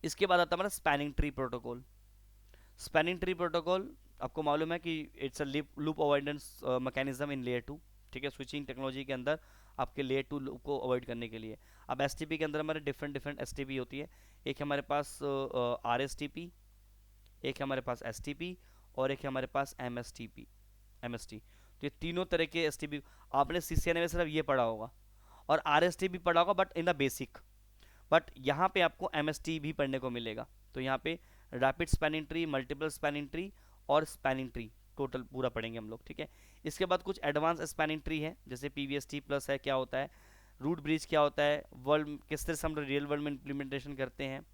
इसके बाद आता है हमारा spanning tree protocol. Spanning tree protocol आपको मालूम है कि it's a loop avoidance mechanism in layer 2। ठीक है, स्विचिंग टेक्नोलॉजी के अंदर आपके लेयर 2 लूप को अवॉइड करने के लिए। अब एसटीपी के अंदर हमारे डिफरेंट डिफरेंट एसटीपी होती है, एक हमारे पास आरएसटीपी, एक है हमारे पास एसटीपी, और एक है हमारे पास एमएसटी। तो ये तीनों तरह के एसटीपी आपने सीसीएनए में सिर्फ ये पढ़ा होगा, और आरएसटी भी पढ़ा होगा but in the basic, but यहाँ पे आपको एमएसटी भी पढ़ने को मिलेगा। तो यहाँ पे rapid spanning tree, multiple spanning tree और स्पैनिंग ट्री टोटल पूरा पढ़ेंगे हम लोग। ठीक है, इसके बाद कुछ एडवांस स्पैनिंग ट्री है, जैसे पीवीएसटी प्लस है, क्या होता है, रूट ब्रिज क्या होता है, वर्ल्ड किस तरह से हम रियल वर्ल्ड में इम्प्लीमेंटेशन करते हैं,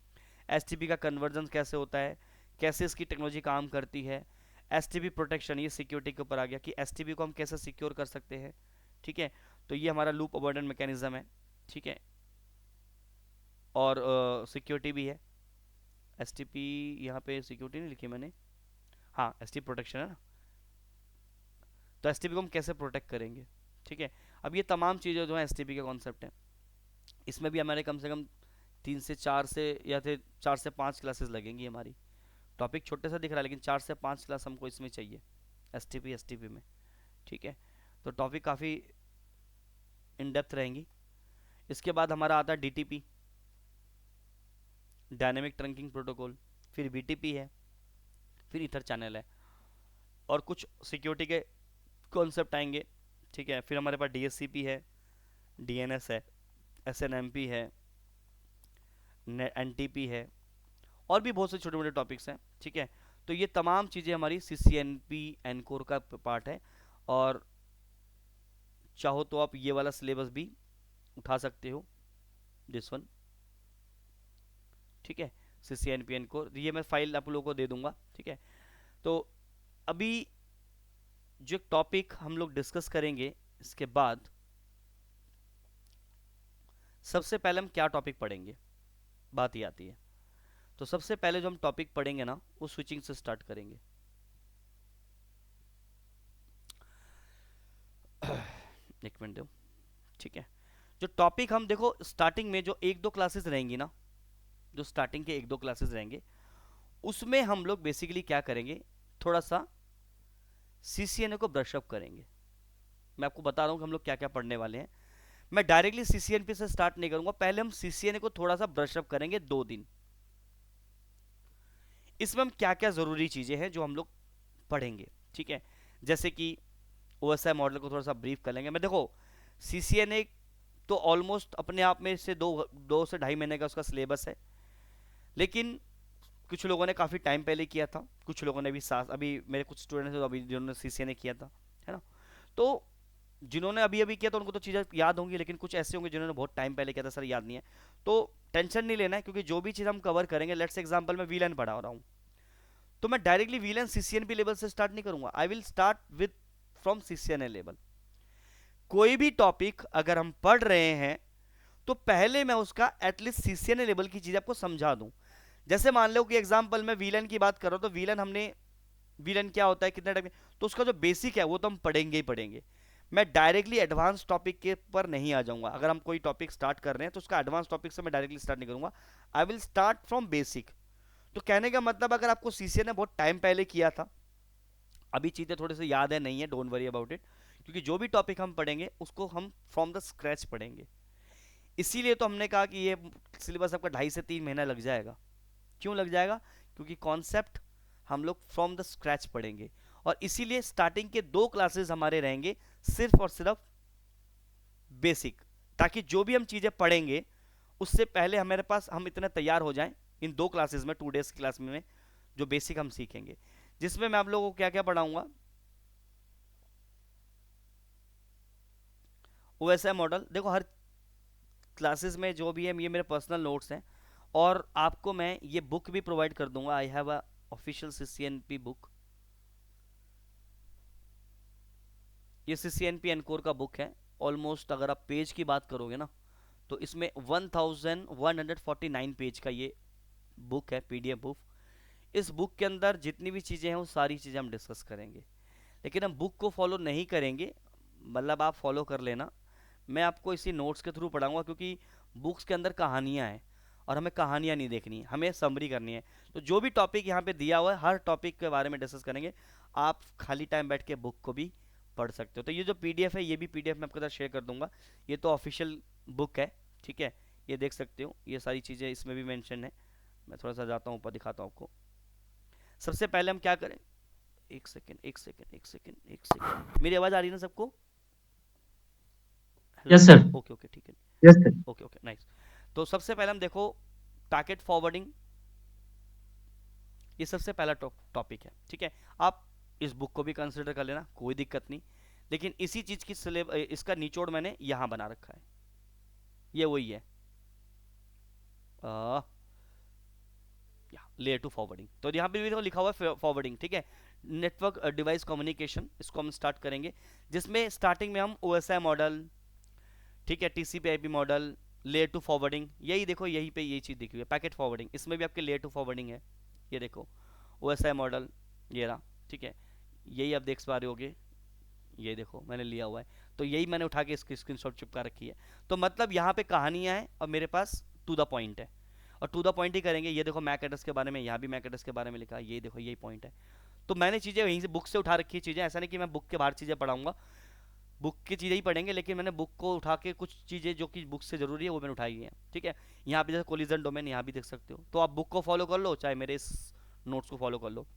एसटीपी का कन्वर्जन कैसे होता है, कैसे इसकी टेक्नोलॉजी काम करती है, एसटीपी प्रोटेक्शन, ये सिक्योरिटी के ऊपर आ गया कि एसटीपी को हम कैसे सिक्योर कर सकते हैं। ठीक है, तो ये हमारा लूप अवॉइडेंस मैकेनिज्म है। ठीक है, और सिक्योरिटी भी है। एस टी पी यहाँ पे सिक्योरिटी नहीं लिखी मैंने, हाँ एस टी प्रोटेक्शन है ना, तो एस टी पी को हम कैसे प्रोटेक्ट करेंगे। ठीक है, अब ये तमाम चीज़ें जो है एस टी पी के कॉन्सेप्ट हैं, इसमें भी हमारे कम से कम 3 से 4 से या फिर 4 से 5 क्लासेस लगेंगी हमारी। टॉपिक छोटे सा दिख रहा है लेकिन 4 से 5 क्लास हमको इसमें चाहिए एस टी पी में। ठीक है, तो टॉपिक काफ़ी इन डेप्थ रहेंगी। इसके बाद हमारा आता है D T P, dynamic trunking protocol, फिर बी टी पी है, फिर ईथर चैनल है, और कुछ सिक्योरिटी के कॉन्सेप्ट आएंगे। ठीक है, फिर हमारे पास डीएससीपी है, डीएनएस है, एसएनएमपी है, एनटीपी है, और भी बहुत से छोटे मोटे टॉपिक्स हैं। ठीक है, तो ये तमाम चीज़ें हमारी सीसीएनपी एनकोर का पार्ट है, और चाहो तो आप ये वाला सिलेबस भी उठा सकते हो, दिस वन। ठीक है, सीसीएनपी एनकोर, ये मैं फाइल आप लोगों को दे दूंगा। ठीक है, तो अभी जो टॉपिक हम लोग डिस्कस करेंगे इसके बाद, सबसे पहले हम क्या टॉपिक पढ़ेंगे, बात ये आती है। तो सबसे पहले जो हम टॉपिक पढ़ेंगे ना वो स्विचिंग से स्टार्ट करेंगे। एक मिनट दो। ठीक है, जो टॉपिक हम देखो स्टार्टिंग में जो एक दो क्लासेस रहेंगी ना, जो स्टार्टिंग के एक दो क्लासेस रहेंगे उसमें हम लोग बेसिकली क्या करेंगे, थोड़ा सा सीसीएनए को ब्रशअप करेंगे। मैं आपको बता रहा हूँ कि हम लोग क्या क्या पढ़ने वाले हैं। मैं डायरेक्टली सीसीएनपी से स्टार्ट नहीं करूंगा, पहले हम सीसीएनए को थोड़ा सा ब्रशअप करेंगे 2 दिन। इसमें हम क्या क्या जरूरी चीजें हैं जो हम लोग पढ़ेंगे, ठीक है। जैसे कि ओएसआई मॉडल को थोड़ा सा ब्रीफ कर लेंगे। मैं देखो सीसीएनए तो ऑलमोस्ट अपने आप में से 2 से 2.5 महीने का उसका सिलेबस है, लेकिन कुछ लोगों ने काफ़ी टाइम पहले किया था, कुछ लोगों ने भी साथ, अभी मेरे कुछ स्टूडेंट्स हैं तो अभी जिन्होंने सीसीएनए किया था, है ना। तो जिन्होंने अभी अभी किया तो उनको तो चीज़ें याद होंगी, लेकिन कुछ ऐसे होंगे जिन्होंने बहुत टाइम पहले किया था, सर याद नहीं है। तो टेंशन नहीं लेना है, क्योंकि जो भी चीज़ हम कवर करेंगे, लेट्स एग्जांपल मैं वीलन पढ़ा रहा हूँ, तो मैं डायरेक्टली वीलन सीसीएनपी लेवल से स्टार्ट नहीं करूंगा। I will start with from CCNA level. कोई भी टॉपिक अगर हम पढ़ रहे हैं तो पहले मैं उसका एटलीस्ट सीसीएनए लेवल की चीज़ आपको समझा दूं। जैसे मान लो कि एग्जांपल मैं वीलन की बात कर रहा हूं, तो वीलन हमने, वीलन क्या होता है, कितने टाइप, तो उसका जो बेसिक है वो तो हम पढ़ेंगे ही पढ़ेंगे। मैं डायरेक्टली एडवांस टॉपिक के पर नहीं आ जाऊंगा। अगर हम कोई टॉपिक स्टार्ट कर रहे हैं तो उसका एडवांस टॉपिक से मैं डायरेक्टली स्टार्ट नहीं करूंगा। I will start from basic. तो कहने का मतलब, अगर आपको सीसीए ने बहुत टाइम पहले किया था, अभी चीज़ें थोड़े से याद है नहीं है, डोंट वरी अबाउट इट, क्योंकि जो भी टॉपिक हम पढ़ेंगे उसको हम फ्रॉम द स्क्रैच पढ़ेंगे। इसीलिए तो हमने कहा कि ये सिलेबस आपका 2.5 से 3 महीना लग जाएगा। क्यों लग जाएगा? क्योंकि कॉन्सेप्ट हम लोग फ्रॉम द स्क्रैच पढ़ेंगे, और इसीलिए स्टार्टिंग के 2 क्लासेस हमारे रहेंगे सिर्फ और सिर्फ बेसिक, ताकि जो भी हम चीज़ें पढ़ेंगे उससे पहले हमारे पास हम इतने तैयार हो जाएं इन 2 क्लासेस में, 2 डेज क्लास में जो बेसिक हम सीखेंगे, जिसमें मैं आप लोगों को क्या क्या पढ़ाऊंगा। ओएसआई मॉडल देखो, हर क्लासेस में जो भी है ये मेरे पर्सनल नोट्स हैं, और आपको मैं ये बुक भी प्रोवाइड कर दूंगा। I have a official CCNP book. ये सीसीएनपी एनकोर का बुक है। ऑलमोस्ट अगर आप पेज की बात करोगे ना, तो इसमें 1149 पेज का ये बुक है, पीडीएफ बुक। इस बुक के अंदर जितनी भी चीज़ें हैं वो सारी चीज़ें हम डिस्कस करेंगे, लेकिन हम बुक को फॉलो नहीं करेंगे। मतलब आप फॉलो कर लेना, मैं आपको इसी नोट्स के थ्रू पढ़ाऊंगा, क्योंकि बुक्स के अंदर कहानियाँ हैं और हमें कहानियाँ नहीं देखनी है, हमें समरी करनी है। तो जो भी टॉपिक यहाँ पे दिया हुआ है हर टॉपिक के बारे में डिस्कस करेंगे। आप खाली टाइम बैठ के बुक को भी पढ़ सकते हो। तो ये जो पीडीएफ है, ये भी पीडीएफ मैं आपके साथ शेयर कर दूंगा। ये तो ऑफिशियल बुक है, ठीक है, ये देख सकते हो, ये सारी चीज़ें इसमें भी मेंशन है। मैं थोड़ा सा जाता हूँ ऊपर, दिखाता हूँ आपको। सबसे पहले हम क्या करें, एक सेकेंड एक सेकेंड एक सेकेंड एक सेकेंड, मेरी आवाज़ आ रही है ना सबको? Hello, yes sir. Okay okay ठीक है, yes sir. Okay okay nice. तो सबसे पहले हम देखो पैकेट फॉरवर्डिंग, ये सबसे पहला टॉपिक है, ठीक है। आप इस बुक को भी कंसिडर कर लेना, कोई दिक्कत नहीं, लेकिन इसी चीज़ की इसका निचोड़ मैंने यहाँ बना रखा है, ये वही है, लेयर टू फॉरवर्डिंग। तो यहाँ पे भी तो लिखा हुआ है फॉरवर्डिंग, ठीक है, नेटवर्क डिवाइस कम्युनिकेशन, इसको हम स्टार्ट करेंगे, जिसमें स्टार्टिंग में हम ओएसआई मॉडल, ठीक है, TCP IP model, layer two forwarding, यही देखो यहीं पे यही चीज़ दिखी हुई है, पैकेट फॉरवर्डिंग, इसमें भी आपके लेयर टू फॉरवर्डिंग है। ये देखो ओएसआई मॉडल, ये रहा, ठीक है, यही आप देख पा रहे होगे, ये देखो मैंने लिया हुआ है, तो यही मैंने उठा के इसकी स्क्रीनशॉट चिपका रखी है। तो मतलब यहाँ पे कहानियाँ हैं और मेरे पास टू द पॉइंट है, और टू द पॉइंट ही करेंगे। ये देखो मैक एड्रेस के बारे में, यहाँ भी मैक एड्रेस के बारे में लिखा है, ये देखो यही पॉइंट है। तो मैंने चीज़ें वहीं से बुक से उठा रखी है चीज़ें, ऐसा नहीं कि मैं बुक के बाहर चीज़ें पढ़ाऊंगा, बुक की चीज़ें ही पढ़ेंगे, लेकिन मैंने बुक को उठा के कुछ चीज़ें जो कि बुक से ज़रूरी है वो मैंने उठाई हैं, ठीक है। यहाँ पे जैसे कोलिजन डोमेन यहाँ भी देख सकते हो, तो आप बुक को फॉलो कर लो, चाहे मेरे इस नोट्स को फॉलो कर लो।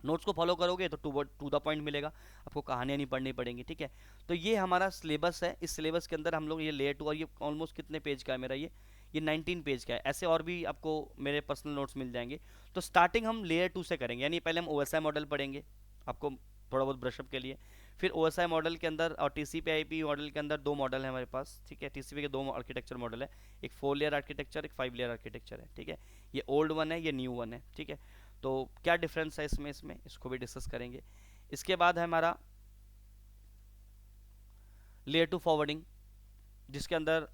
नोट्स को फॉलो करोगे तो टू द पॉइंट मिलेगा, आपको कहानियाँ नहीं पढ़नी पड़ेंगी, ठीक है। तो ये हमारा सिलेबस है, इस सिलेबस के अंदर हम लोग ये लेयर टू, और ये ऑलमोस्ट कितने पेज का है मेरा, ये 19 पेज का है। ऐसे और भी आपको मेरे पर्सनल नोट्स मिल जाएंगे। तो स्टार्टिंग हम लेयर टू से करेंगे, यानी पहले हम ओएसआई मॉडल पढ़ेंगे आपको थोड़ा बहुत ब्रशअप के लिए, फिर ओएसआई मॉडल के अंदर और टीसीपी आईपी मॉडल के अंदर 2 मॉडल है हमारे पास, ठीक है। टीसीपी के 2 आर्किटेक्चर मॉडल है, एक 4 लेयर आर्किटेक्चर, एक 5 लेयर आर्किटेक्चर है, ठीक है। ये ओल्ड वन है, ये न्यू वन है, ठीक है। तो क्या डिफरेंस है इसमें इसको भी डिस्कस करेंगे। इसके बाद है हमारा लेयर टू फॉरवर्डिंग, जिसके अंदर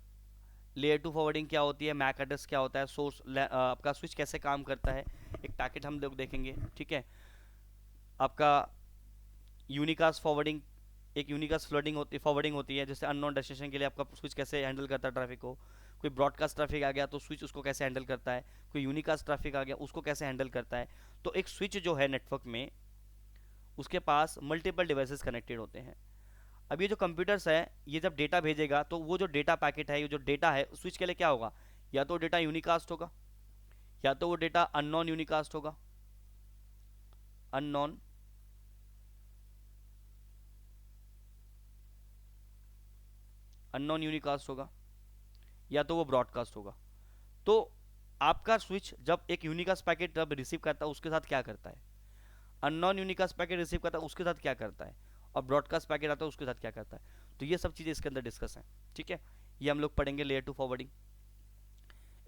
लेयर टू फॉरवर्डिंग क्या होती है, मैक एड्रेस क्या होता है, सोर्स आपका स्विच कैसे काम करता है, एक पैकेट हम लोग देखेंगे, ठीक है। आपका यूनिकास्ट फॉरवर्डिंग, एक यूनिकास्ट फॉरवर्डिंग होती है, जैसे अननोन डेस्टिनेशन के लिए आपका स्विच कैसे हैंडल करता है ट्रैफिक को। कोई ब्रॉडकास्ट ट्रैफिक आ गया तो स्विच उसको कैसे हैंडल करता है, कोई यूनिकास्ट ट्रैफिक आ गया उसको कैसे हैंडल करता है। तो एक स्विच जो है नेटवर्क में, उसके पास मल्टीपल डिवाइसेस कनेक्टेड होते हैं। अब ये जो कंप्यूटर्स है, ये जब डेटा भेजेगा तो वो जो डेटा पैकेट है, ये जो डेटा है स्विच के लिए क्या होगा, या तो डेटा यूनिकास्ट होगा, या तो वो डेटा अननोन यूनिकास्ट होगा, अननोन अननोन यूनिकास्ट होगा, या तो वो ब्रॉडकास्ट होगा। तो आपका स्विच जब एक यूनिकास्ट पैकेट जब रिसीव करता है उसके साथ क्या करता है, अननोन यूनिकास्ट पैकेट रिसीव करता है उसके साथ क्या करता है, और ब्रॉडकास्ट पैकेट आता है उसके साथ क्या करता है। तो ये सब चीज़ें इसके अंदर डिस्कस हैं, ठीक है। ये हम लोग पढ़ेंगे लेयर टू फॉरवर्डिंग।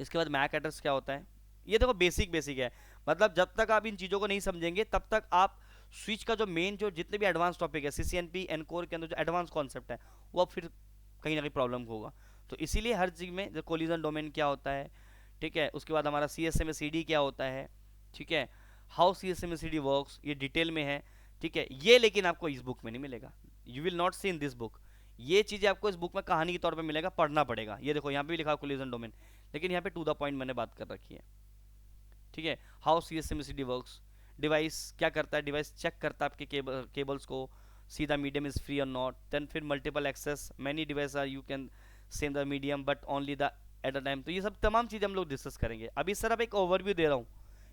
इसके बाद मैक एड्रेस क्या होता है, ये देखो बेसिक बेसिक है। मतलब जब तक आप इन चीज़ों को नहीं समझेंगे तब तक आप स्विच का जो मेन जो जितने भी एडवांस टॉपिक है सीसीएनपी एनकोर के अंदर जो एडवांस कॉन्सेप्ट है वो अब फिर कहीं ना कहीं प्रॉब्लम होगा। तो इसीलिए हर चीज़ में जो कोलिजन डोमेन क्या होता है, ठीक है, उसके बाद हमारा C S M A C D क्या होता है, ठीक है, how C S M A C D works, ये डिटेल में है, ठीक है। ये लेकिन आपको इस बुक में नहीं मिलेगा, you will not see in this book. ये चीज़ें आपको इस बुक में कहानी के तौर पे मिलेगा, पढ़ना पड़ेगा। ये देखो यहाँ पे भी लिखा कोलिजन डोमेन, लेकिन यहाँ पे टू द पॉइंट मैंने बात कर रखी है, ठीक है। How C S M C D works, device क्या करता है, डिवाइस चेक करता है आपके केबल्स को, see the medium is free और नॉट, देन फिर multiple access, many device are you can same the medium but only the at a time. तो ये सब तमाम चीज़ें हम लोग डिस्कस करेंगे। अभी सर अब एक ओवरव्यू दे रहा हूँ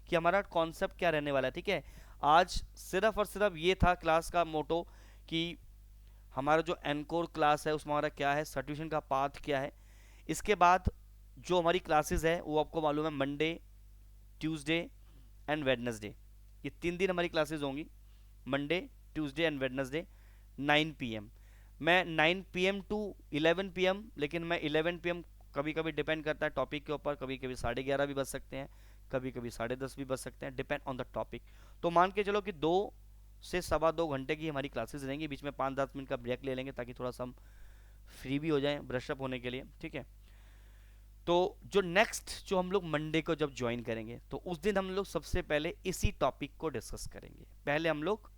कि हमारा कॉन्सेप्ट क्या रहने वाला है, ठीक है। आज सिर्फ और सिर्फ ये था क्लास का मोटो कि हमारा जो एनकोर क्लास है उसमें हमारा क्या है, सर्टिफिकेशन का पाथ क्या है। इसके बाद जो हमारी क्लासेस है वो आपको मालूम है मंडे, ट्यूसडे एंड वेडनेसडे, ये 3 दिन हमारी क्लासेस होंगी, Monday Tuesday and Wednesday 9 PM। मैं 9 PM टू 11 PM, लेकिन मैं 11 PM कभी कभी डिपेंड करता है टॉपिक के ऊपर, कभी कभी 11:30 भी बज सकते हैं, कभी कभी 10:30 भी बज सकते हैं, डिपेंड ऑन द टॉपिक। तो मान के चलो कि 2 से 2.25 घंटे की हमारी क्लासेस रहेंगी, बीच में 5-10 मिनट का ब्रेक ले लेंगे ताकि थोड़ा सा हम फ्री भी हो जाएं ब्रशअप होने के लिए, ठीक है। तो जो नेक्स्ट जो हम लोग मंडे को जब ज्वाइन करेंगे तो उस दिन हम लोग सबसे पहले इसी टॉपिक को डिस्कस करेंगे। पहले हम लोग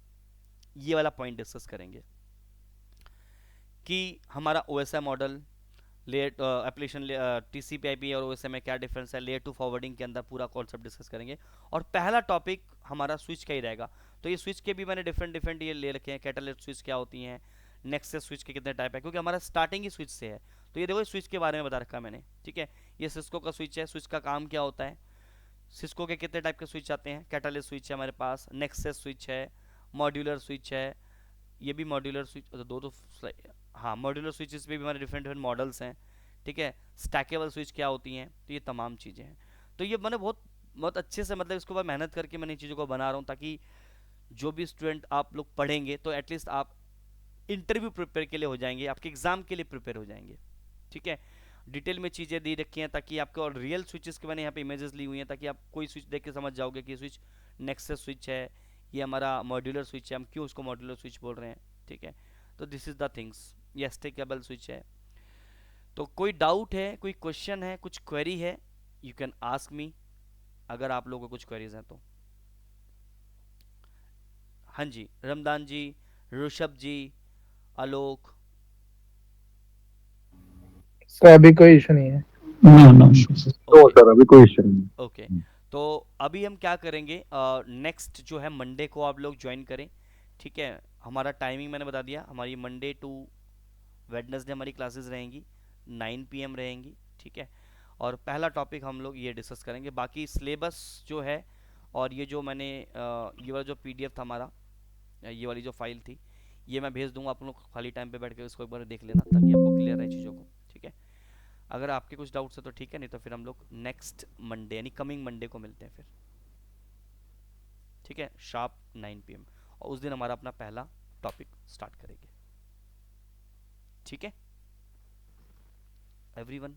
ये वाला पॉइंट डिस्कस करेंगे कि हमारा OSI model, layer application TCP IP और ओएसआई में क्या डिफरेंस है, लेयर टू फॉरवर्डिंग के अंदर पूरा कॉन्सेप्ट डिस्कस करेंगे। और पहला टॉपिक हमारा स्विच का ही रहेगा। तो ये स्विच के भी मैंने डिफरेंट डिफरेंट ये ले रखे हैं, कैटालिस्ट स्विच क्या होती हैं, नेक्सस स्विच के कितने टाइप है, क्योंकि हमारा स्टार्टिंग ही स्विच से है। तो ये देखो स्विच के बारे में बता रखा है मैंने, ठीक है। ये सिस्को का स्विच है, स्विच का काम क्या होता है, सिस्को के कितने टाइप के स्विच आते हैं, कैटालिस्ट स्विच है हमारे पास, नेक्सस स्विच है, मॉड्यूलर स्विच है, ये भी मॉड्यूलर स्विच, दो दो हाँ मॉड्यूलर स्विचेस पे भी हमारे डिफरेंट डिफरेंट मॉडल्स हैं, ठीक है। स्टैकेबल स्विच क्या होती हैं, तो ये तमाम चीज़ें हैं। तो ये मैंने बहुत बहुत अच्छे से मतलब इसके ऊपर मेहनत करके मैंने इन चीज़ों को बना रहा हूँ, ताकि जो भी स्टूडेंट आप लोग पढ़ेंगे तो एटलीस्ट आप इंटरव्यू प्रिपेयर के लिए हो जाएंगे, आपके एग्जाम के लिए प्रिपेयर हो जाएंगे, ठीक है। डिटेल में चीज़ें दी रखी हैं ताकि आपको, और रियल स्विचेस के मैंने यहाँ पे इमेजेस ली हुई हैं ताकि आप कोई स्विच देख के समझ जाओगे कि स्विच नेक्सस स्विच है, ये हमारा मॉड्यूलर स्विच है, हम क्यों उसको मॉड्यूलर स्विच बोल रहे हैं, ठीक है। तो दिस इज द थिंग्स, ये स्टेकेबल स्विच है। तो कोई डाउट है, कोई क्वेश्चन है, कुछ क्वेरी है, यू कैन आस्क मी, अगर आप लोगों को कुछ क्वेरीज हैं तो। हाँ जी, रमदान जी, ऋषभ जी, आलोक। सर अभी कोई इशू नहीं है। नो नो तो ओके सर अभी कोई इशू नहीं है। ओके। तो अभी हम क्या करेंगे, नेक्स्ट जो है मंडे को आप लोग ज्वाइन करें, ठीक है। हमारा टाइमिंग मैंने बता दिया, हमारी मंडे टू वेडनेसडे हमारी क्लासेस रहेंगी, 9 PM रहेंगी, ठीक है। और पहला टॉपिक हम लोग ये डिस्कस करेंगे, बाकी सिलेबस जो है और ये जो मैंने ये वाला जो पीडीएफ था हमारा, ये वाली जो फाइल थी, ये मैं भेज दूंगा, आप लोग खाली टाइम पे बैठ के इसको एक बार देख लेना ताकि आपको क्लियर रहे चीज़ों को, ठीक है। अगर आपके कुछ डाउट्स है तो ठीक है, नहीं तो फिर हम लोग नेक्स्ट मंडे यानी कमिंग मंडे को मिलते हैं फिर, ठीक है, शार्प 9 PM। और उस दिन हमारा अपना पहला टॉपिक स्टार्ट करेंगे, ठीक है एवरीवन।